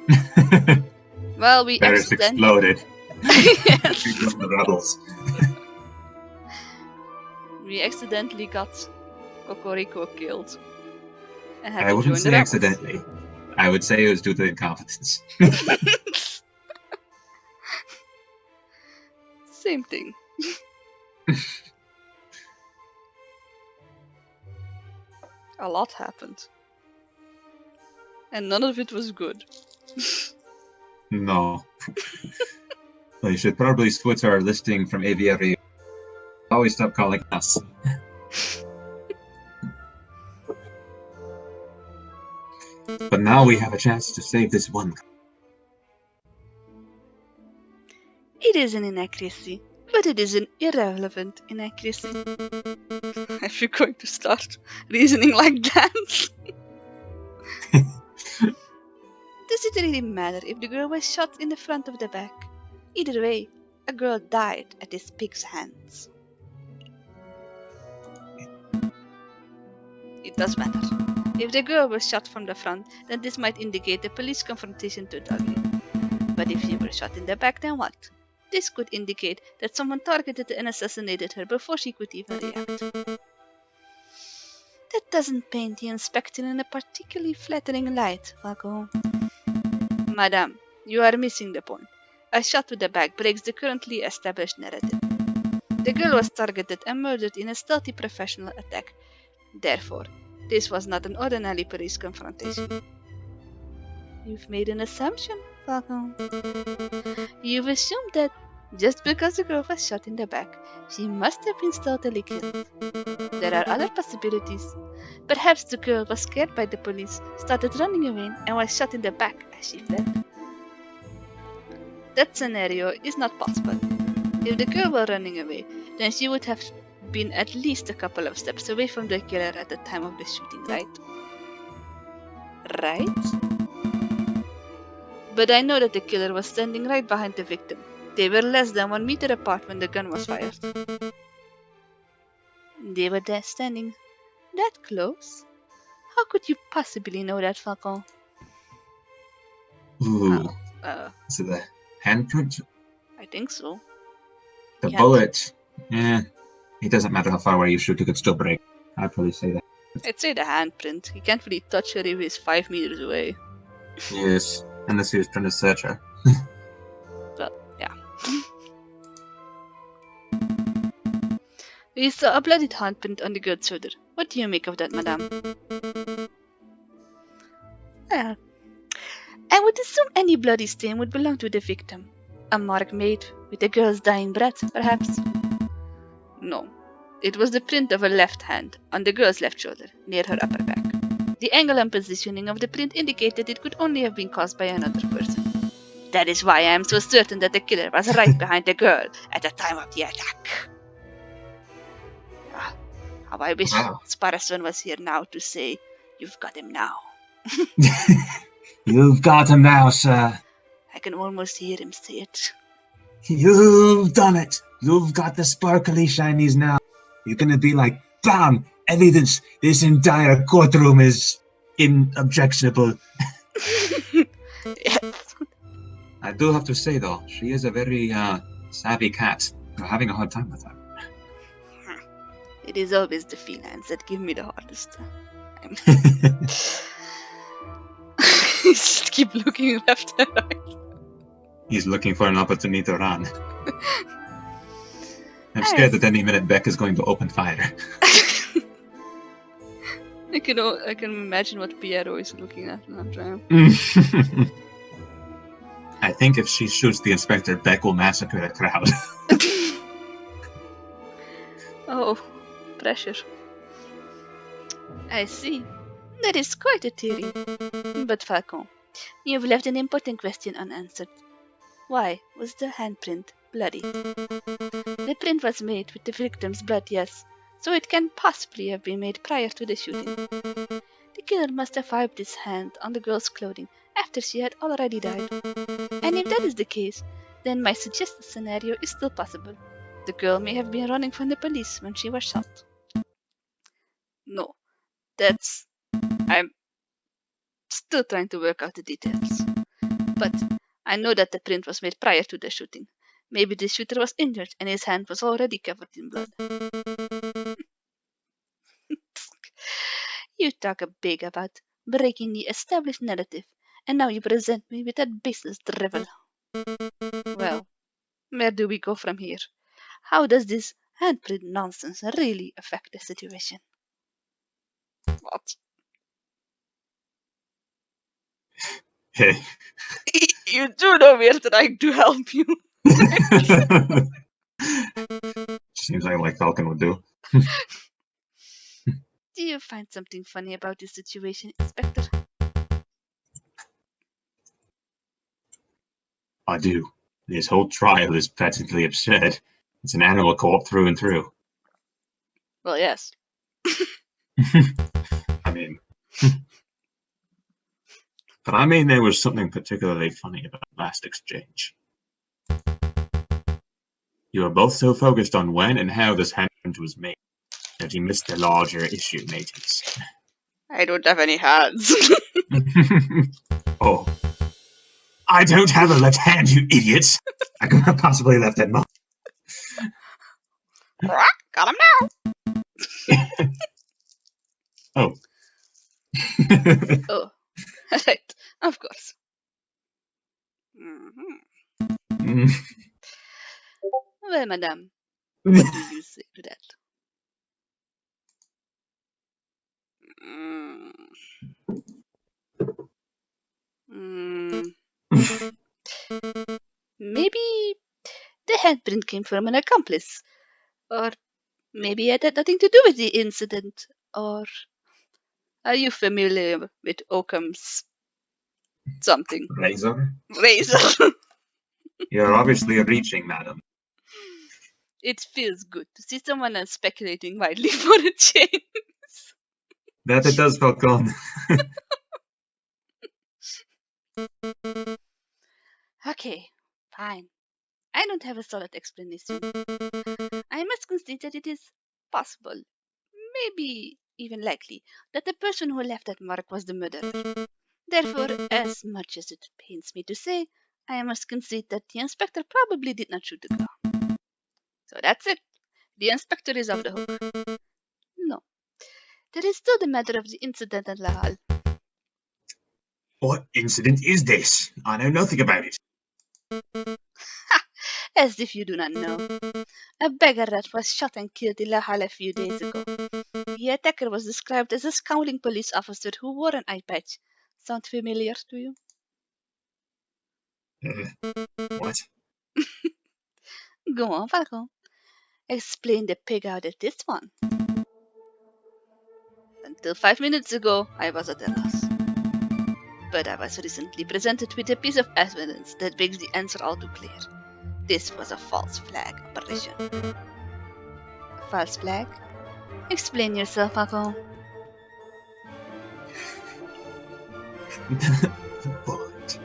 Well, we Paris exploded. Yes. The rebels. We accidentally got Cocorico killed. And had I to wouldn't join the say rebels. accidentally. I would say it was due to incompetence. Same thing. A lot happened. And none of it was good. No. Well, you should probably switch our listing from Aviary. Always stop calling us. But now we have a chance to save this one. It is an inaccuracy, but it is an irrelevant inaccuracy. If you're going to start reasoning like that. Does it really matter if the girl was shot in the front or the back? Either way, a girl died at this pig's hands. It does matter. If the girl was shot from the front, then this might indicate a police confrontation to Dudley. But if she were shot in the back, then what? This could indicate that someone targeted and assassinated her before she could even react. That doesn't paint the inspector in a particularly flattering light, Falco. Madame, you are missing the point. A shot to the back breaks the currently established narrative. The girl was targeted and murdered in a stealthy professional attack. Therefore, this was not an ordinary police confrontation. You've made an assumption, Falcon. You've assumed that just because the girl was shot in the back, she must have been stealthily killed. There are other possibilities. Perhaps the girl was scared by the police, started running away, and was shot in the back as she fled. That scenario is not possible. If the girl were running away, then she would have been at least a couple of steps away from the killer at the time of the shooting, right? Right? But I know that the killer was standing right behind the victim. They were less than 1 meter apart when the gun was fired. They were there standing that close? How could you possibly know that, Falcon? Ooh. Is it the handprint? I think so. The bullet. Yeah. It doesn't matter how far away you shoot, you could still break. I'd probably say that. I'd say the handprint. He can't really touch her if he's 5 meters away. Yes, unless he was trying to search her. Well, yeah. We saw a bloody handprint on the girl's shoulder. What do you make of that, madame? Well, I would assume any bloody stain would belong to the victim. A mark made with the girl's dying breath, perhaps? No. It was the print of a left hand on the girl's left shoulder, near her upper back. The angle and positioning of the print indicated it could only have been caused by another person. That is why I am so certain that the killer was right behind the girl at the time of the attack. How I wish Sparrowson was here now to say, "You've got him now." You've got him now, sir. I can almost hear him say it. You've done it. You've got the sparkly shinies now. You're gonna be like, bam! Evidence. This entire courtroom is inobjectionable. Yes. I do have to say, though, she is a very savvy cat. I'm having a hard time with her. It is always the felines that give me the hardest time. Just keep looking left and right. He's looking for an opportunity to run. I'm scared that any minute Beck is going to open fire. I can imagine what Piero is looking at when I'm trying. I think if she shoots the inspector, Beck will massacre the crowd. Oh, pressure. I see. That is quite a theory. But Falcon, you've left an important question unanswered. Why was the handprint bloody? The print was made with the victim's blood, yes, so it can possibly have been made prior to the shooting. The killer must have wiped his hand on the girl's clothing after she had already died. And if that is the case, then my suggested scenario is still possible. The girl may have been running from the police when she was shot. No, that's... I'm still trying to work out the details. But I know that the print was made prior to the shooting. Maybe the shooter was injured and his hand was already covered in blood. You talk big about breaking the established narrative, and now you present me with that business drivel. Well, where do we go from here? How does this handprint nonsense really affect the situation? What? Hey. You do know we're trying to help you. Seems like Falcon would do. Do you find something funny about this situation, Inspector? I do. This whole trial is practically absurd. It's an animal co-op through and through. Well, yes. I mean... But I mean there was something particularly funny about the last exchange. You were both so focused on when and how this handprint was made that you missed the larger issue, mateys. I don't have any hands. Oh. I don't have a left hand, you idiots! I could have possibly left that mark. Got him now! Oh. Oh, right, of course. Mm-hmm. Well, madame, what do you say to that? Maybe the handprint came from an accomplice. Or maybe it had nothing to do with the incident. Or are you familiar with Occam's something? Razor? Razor. You're obviously reaching, madam. It feels good to see someone else speculating widely for a change. That it does, Falcon. Okay, fine. I don't have a solid explanation. I must concede that it is possible, maybe even likely, that the person who left that mark was the murderer. Therefore, as much as it pains me to say, I must concede that the inspector probably did not shoot the girl. So that's it. The inspector is off the hook. No. There is still the matter of the incident at La Halle. What incident is this? I know nothing about it. Ha! As if you do not know. A beggar rat was shot and killed in La Halle a few days ago. The attacker was described as a scowling police officer who wore an eye patch. Sound familiar to you? What? Go on, Falcon. Explain the pig out of this one. Until 5 minutes ago, I was at a loss. But I was recently presented with a piece of evidence that makes the answer all too clear. This was a false flag operation. False flag? Explain yourself, Falcon. What?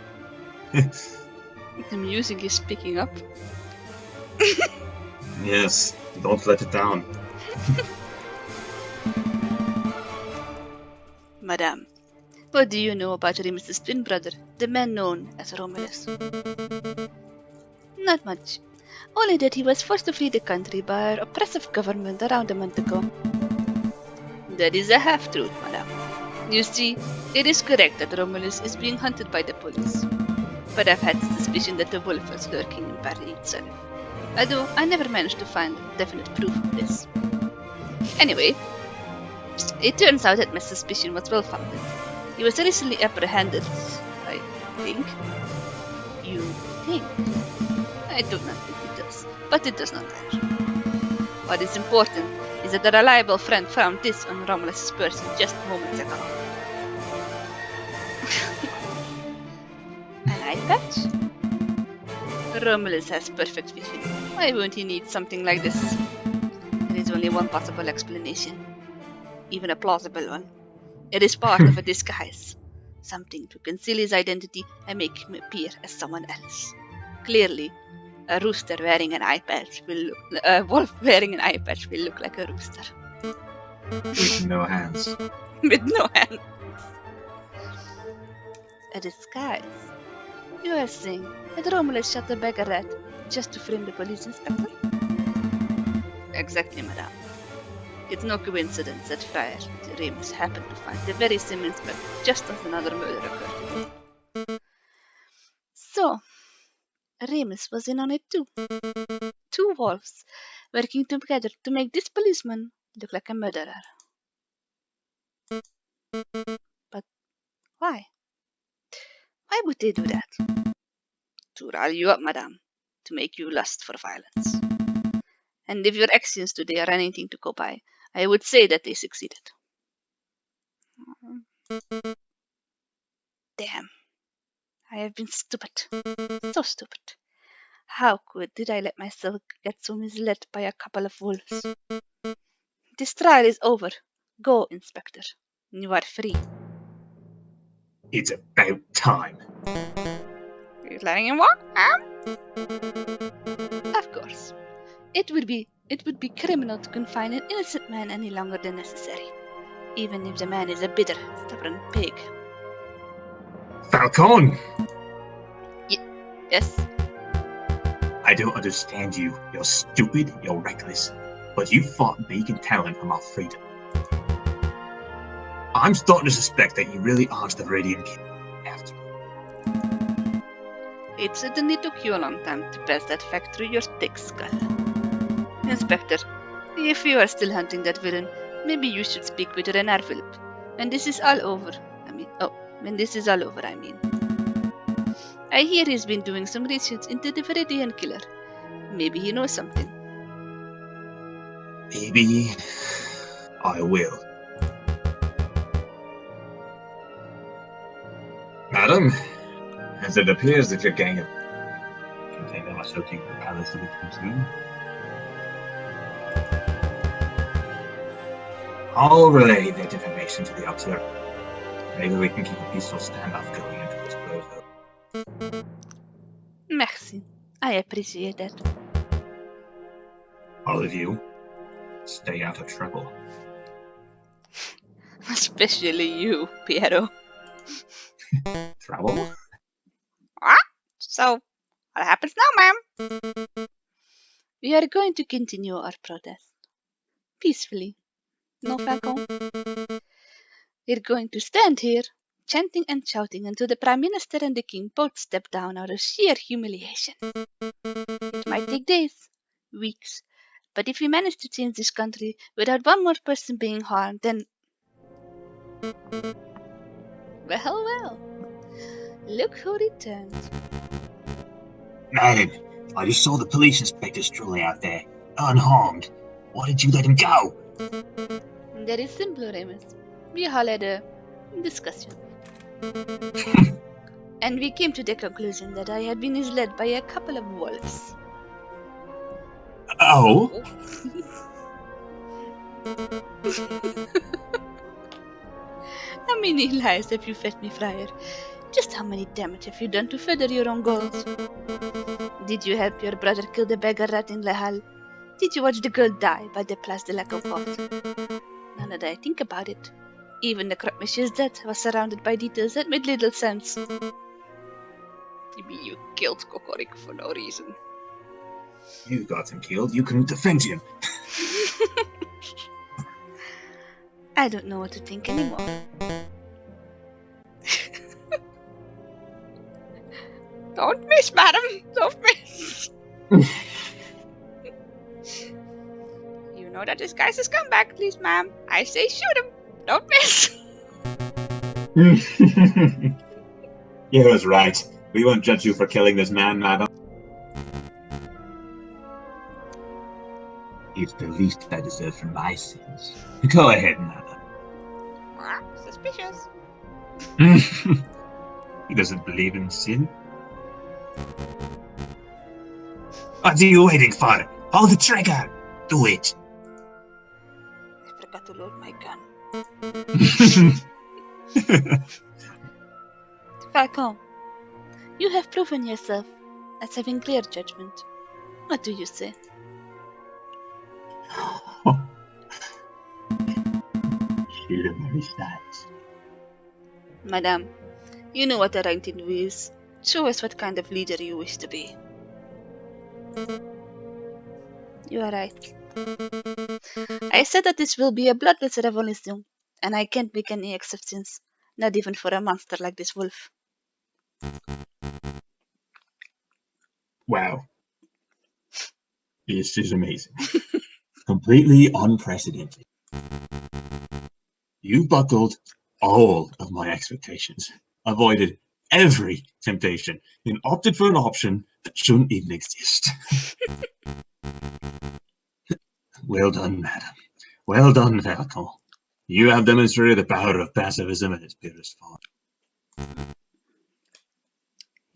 The music is picking up. Yes, don't let it down. Madame, what do you know about Remus's twin brother, the man known as Romulus? Not much. Only that he was forced to flee the country by our oppressive government around a month ago. That is a half-truth, madame. You see, it is correct that Romulus is being hunted by the police. But I've had suspicion that the wolf was lurking in Paris itself. Although I never managed to find definite proof of this. Anyway, it turns out that my suspicion was well founded. He was recently apprehended, I think. You think? I do not think it does, but it does not matter. What is important is that a reliable friend found this on Romulus' person just moments ago. An eye patch? Romulus has perfect vision. Why won't he need something like this? There is only one possible explanation. Even a plausible one. It is part of a disguise. Something to conceal his identity and make him appear as someone else. Clearly, a rooster wearing an eye patch will look, a wolf wearing an eye patch will look like a rooster. With no hands. With no hands. A disguise. You are saying that Romulus shot the beggar rat just to frame the police inspector? Exactly, madame. It's no coincidence that Friar Remus happened to find the very same inspector just as another murder occurred. So, Remus was in on it too. Two wolves working together to make this policeman look like a murderer. But why? Why would they do that? To rile you up, madame. To make you lust for violence. And if your actions today are anything to go by, I would say that they succeeded. Damn. I have been stupid. So stupid. How did I let myself get so misled by a couple of wolves? This trial is over. Go, Inspector. You are free. It's about time. You're letting him walk, huh? Of course. It would be criminal to confine an innocent man any longer than necessary, even if the man is a bitter, stubborn pig. Falcon! Yes? I don't understand you. You're stupid, you're reckless. But you fought bacon talent from our freedom. I'm starting to suspect that you really aren't the Viridian King after all. It certainly took you a long time to pass that fact through your thick skull. Inspector, if you are still hunting that villain, maybe you should speak with Renard Philip. When this is all over, when this is all over, I mean. I hear he's been doing some research into the Viridian killer. Maybe he knows something. Maybe I will. Madam, as it appears that your gang of container must have taken the palace of its consumed. I'll relay that information to the auxiliary. Maybe we can keep a peaceful standoff going until this blows over. Merci. I appreciate that. All of you, stay out of trouble. Especially you, Piero. Trouble? What? So, what happens now, ma'am? We are going to continue our protest. Peacefully. No, Falcon? We're going to stand here, chanting and shouting until the Prime Minister and the King both step down out of sheer humiliation. It might take days, weeks, but if we manage to change this country without one more person being harmed, then... Well, look who returned. Madam, I just saw the police inspector strolling out there, unharmed. Why did you let him go? That is simple, Remus. We all had a discussion. And we came to the conclusion that I had been misled by a couple of wolves. Oh? How many lies have you fed me, Friar? Just how many damage have you done to further your own goals? Did you help your brother kill the beggar rat in Le Halle? Did you watch the girl die by the Place de la Concorde? Now that I think about it, even the croque monsieur's death was surrounded by details that made little sense. You mean you killed Kokorik for no reason? You got him killed, you couldn't defend him. I don't know what to think anymore. Don't miss, madam! Don't miss! You know that this guy's a scumbag, please, ma'am. I say shoot him! Don't miss! You was right. We won't judge you for killing this man, madam. It's the least I deserve for my sins. Go ahead, Nana. Suspicious. He doesn't believe in sin. What are you waiting for? Pull the trigger! Do it! I forgot to load my gun. Falcon, you have proven yourself as having clear judgment. What do you say? Shield of my stars. Madame, you know what the right thing to do is. Show us what kind of leader you wish to be. You are right. I said that this will be a bloodless revolution, and I can't make any exceptions, not even for a monster like this wolf. Wow. This is amazing. Completely unprecedented. You've buckled all of my expectations, avoided every temptation, and opted for an option that shouldn't even exist. Well done, madam. Well done, Falcon. You have demonstrated the power of pacifism in its purest form.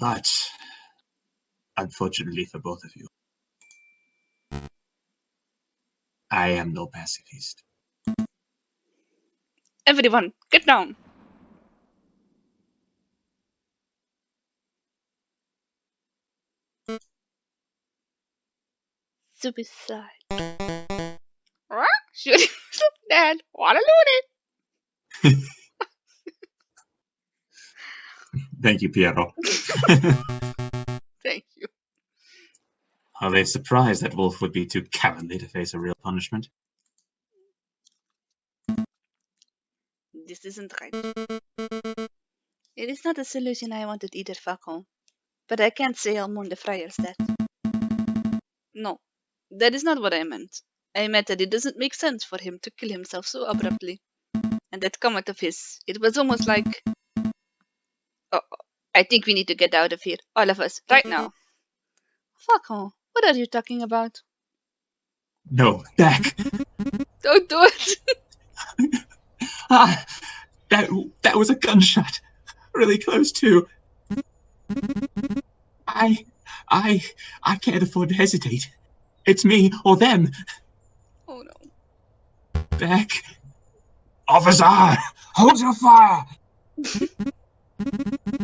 But, unfortunately for both of you, I am no pacifist. Everyone, get down! Suicide. Shoot himself dead. What a loony! Thank you, Piero. Thank you. Are they surprised that Wolf would be too cowardly to face a real punishment? This isn't right. It is not the solution I wanted either, Falcon. But I can't say I'll mourn the friar's death. No, that is not what I meant. I meant that it doesn't make sense for him to kill himself so abruptly. And that comment of his, it was almost like, oh, I think we need to get out of here, all of us, right now. Falcon, what are you talking about? No, back! Don't do it! Ah, that was a gunshot. Really close too. I I I can't afford to hesitate. It's me or them. Oh no. Back. Officer! Hold your fire!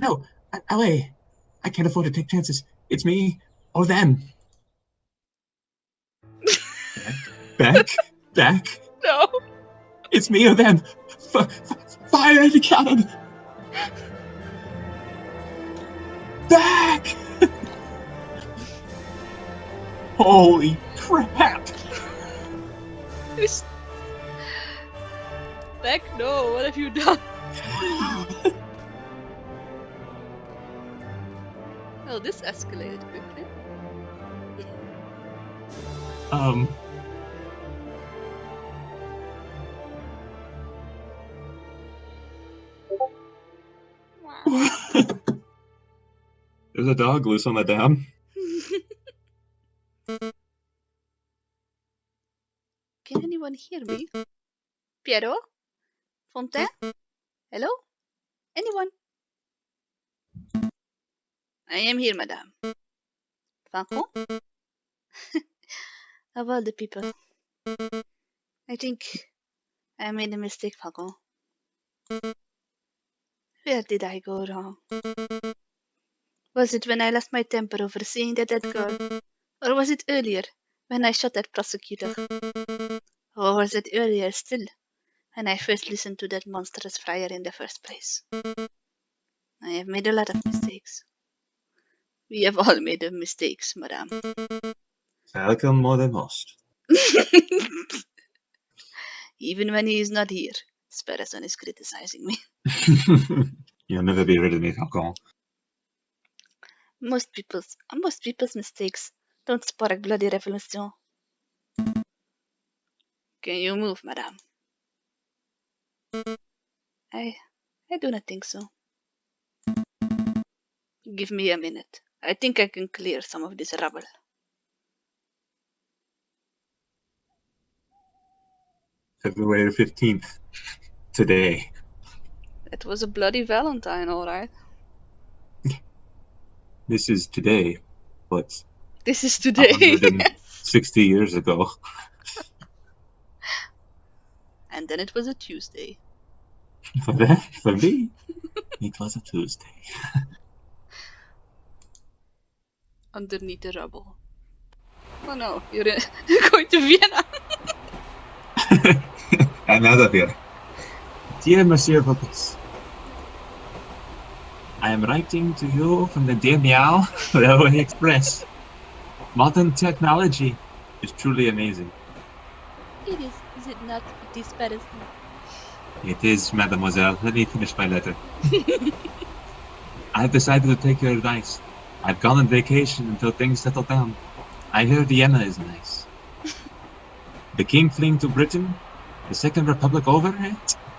No, LA. I can't afford to take chances. It's me or them. Back. Back. No! It's me or them. Fire the cannon! Back! Holy crap! Beck, no, what have you done? Well, this escalated quickly. There's a dog loose on the dam. Can anyone hear me? Piero? Fontaine? Hello? Anyone? I am here, madame. Falcon? Of all the people, I think I made a mistake, Falcon. Where did I go wrong? Was it when I lost my temper over seeing the dead girl? Or was it earlier, when I shot that prosecutor? Or was it earlier still, when I first listened to that monstrous friar in the first place? I have made a lot of mistakes. We have all made mistakes, madame. Falcon more than most. Even when he is not here, Sparrowson is criticizing me. You'll never be rid of me, Falcon. Most people's mistakes don't spark bloody revolution. Can you move, madame? I do not think so. Give me a minute. I think I can clear some of this rubble. February 15th. Today. It was a bloody Valentine, alright. This is today, but This is today. 160 years ago. And then it was a Tuesday. For me, it was a Tuesday. Underneath the rubble. Oh no, you're going to Vienna. Another beer. Dear Monsieur Vocus, I am writing to you from the Dear Meow Railway Express. Modern technology is truly amazing. It is it not? It is better. It is, mademoiselle. Let me finish my letter. I've decided to take your advice. I've gone on vacation until things settle down. I hear Vienna is nice. The king fleeing to Britain, the Second Republic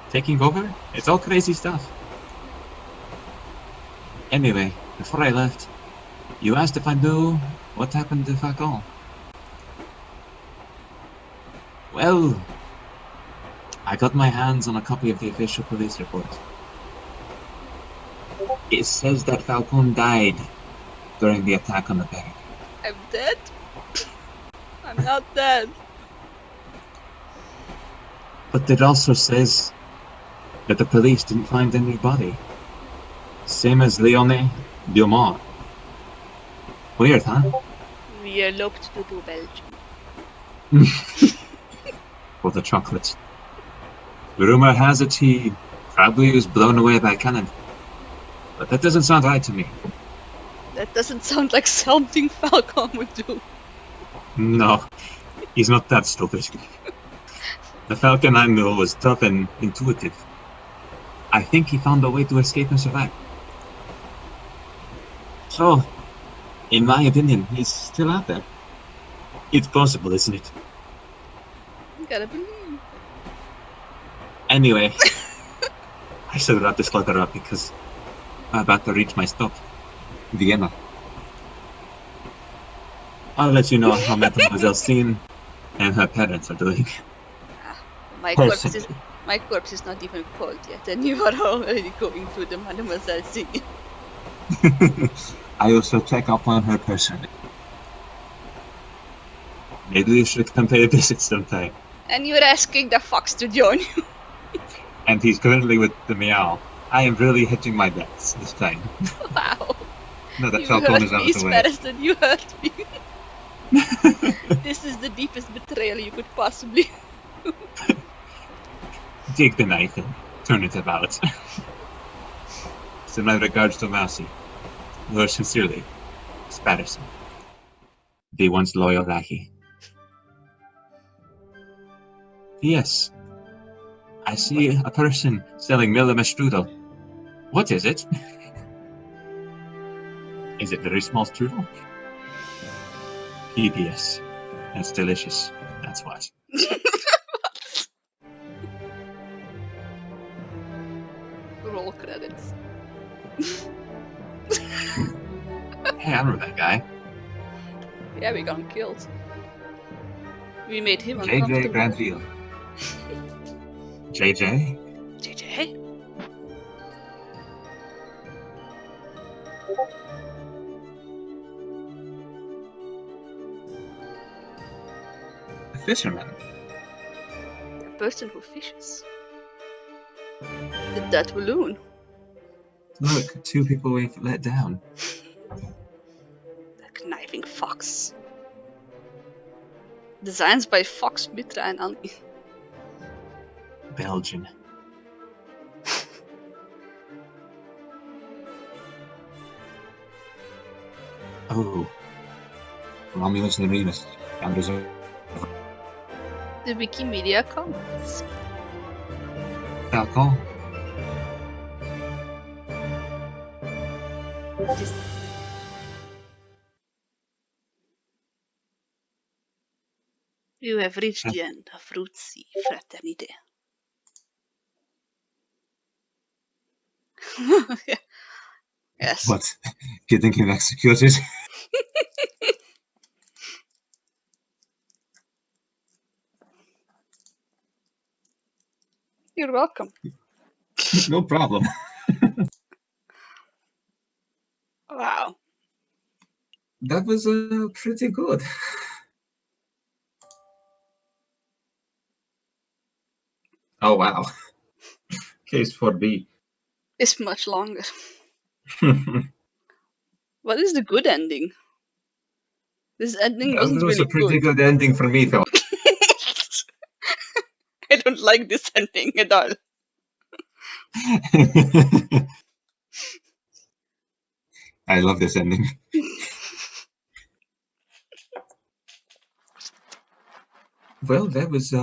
taking over. It's all crazy stuff. Anyway, before I left, you asked if I knew what happened to Falcon. Well, I got my hands on a copy of the official police report. It says that Falcon died during the attack on the barracks. I'm dead? I'm not dead. But it also says that the police didn't find any body. Same as Leone Beaumont. Weird, huh? We eloped to Belgium. For the chocolate. Rumor has it he probably was blown away by cannon. But that doesn't sound right to me. That doesn't sound like something Falcon would do. No, he's not that stupid. The Falcon I know was tough and intuitive. I think he found a way to escape and survive. So, in my opinion, he's still out there. It's possible, isn't it? You gotta believe. Anyway, I should wrap this letter up because I'm about to reach my stop, Vienna. I'll let you know how Mademoiselle Sean and her parents are doing. My corpse is not even cold yet, and you are already going to the Mademoiselle C. I also check up on her personally. Maybe we should come pay a visit sometime. And you're asking the fox to join you. And he's currently with the meow. I am really hedging my bets this time. Wow. No, that You Falcon hurt is out me, of the way. Sparrowston, you hurt me. This is the deepest betrayal you could possibly. Take the knife and turn it about. Send my regards to Mousy. Yours sincerely, Spatterson. The once loyal lackey. Yes. I see a person selling Millimar strudel. What is it? Is it very small strudel? PBS. That's delicious. That's what. Roll credits. Hey, I remember that guy. Yeah, we got him killed. We made him JJ uncomfortable. Grandfield. JJ? JJ? A fisherman. The person who fishes. That balloon. Look, two people we've let down. The conniving fox. Designs by Fox, Mitra and Annie. Belgian. Oh. Romulus and Remus. Founders of The Wikimedia Commons. Falcon. You have reached the end of Route C, Fraternité. Yes. What? Getting him executed? You're welcome. No problem. Wow. That was pretty good. Oh, wow. Case 4B. It's much longer. What is the good ending? This ending That wasn't was really a pretty good ending for me, Phil. I don't like this ending at all. I love this ending. Well, that was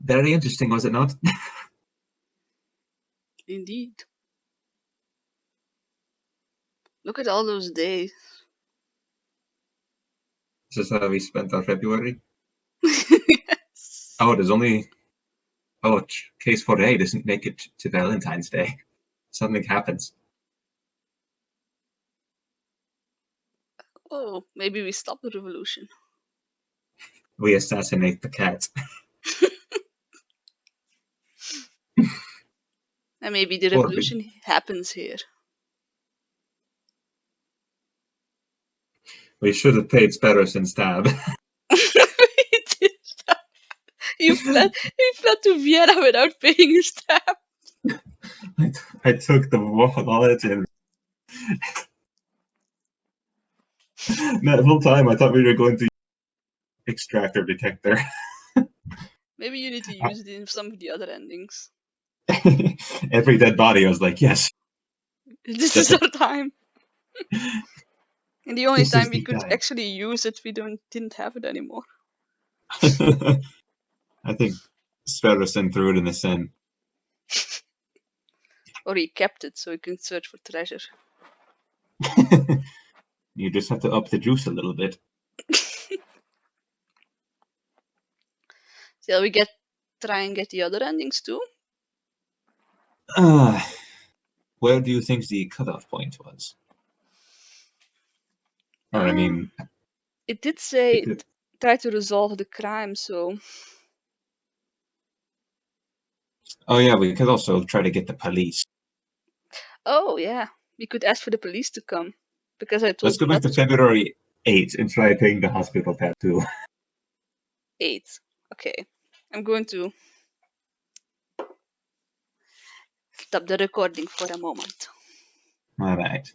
very interesting, was it not? Indeed. Look at all those days. This is how we spent our February. Yes. Oh, there's only. Oh, case 4A doesn't make it to Valentine's Day. Something happens. Oh, maybe we stop the revolution. We assassinate the cat. And maybe the 4B. revolution happens here. We should have paid Sparrows and Stab. You fled to Vienna without paying your stamp. I took the wallet and that whole time I thought we were going to extractor detector. Maybe you need to use it in some of the other endings. Every dead body, I was like, yes. This is our time. And the only This time is we the could time. actually use it, we didn't have it anymore. I think Sparrowson threw it in the Seine. Or he kept it so he can search for treasure. You just have to up the juice a little bit. Shall we try and get the other endings too? Where do you think the cutoff point was? Or I mean, it did say try to resolve the crime, so. Oh yeah, we could also try to get the police. Oh yeah, we could ask for the police to come because I told Let's go them back not to February 8th and try paying the hospital tattoo. 8. Okay, I'm going to stop the recording for a moment. All right.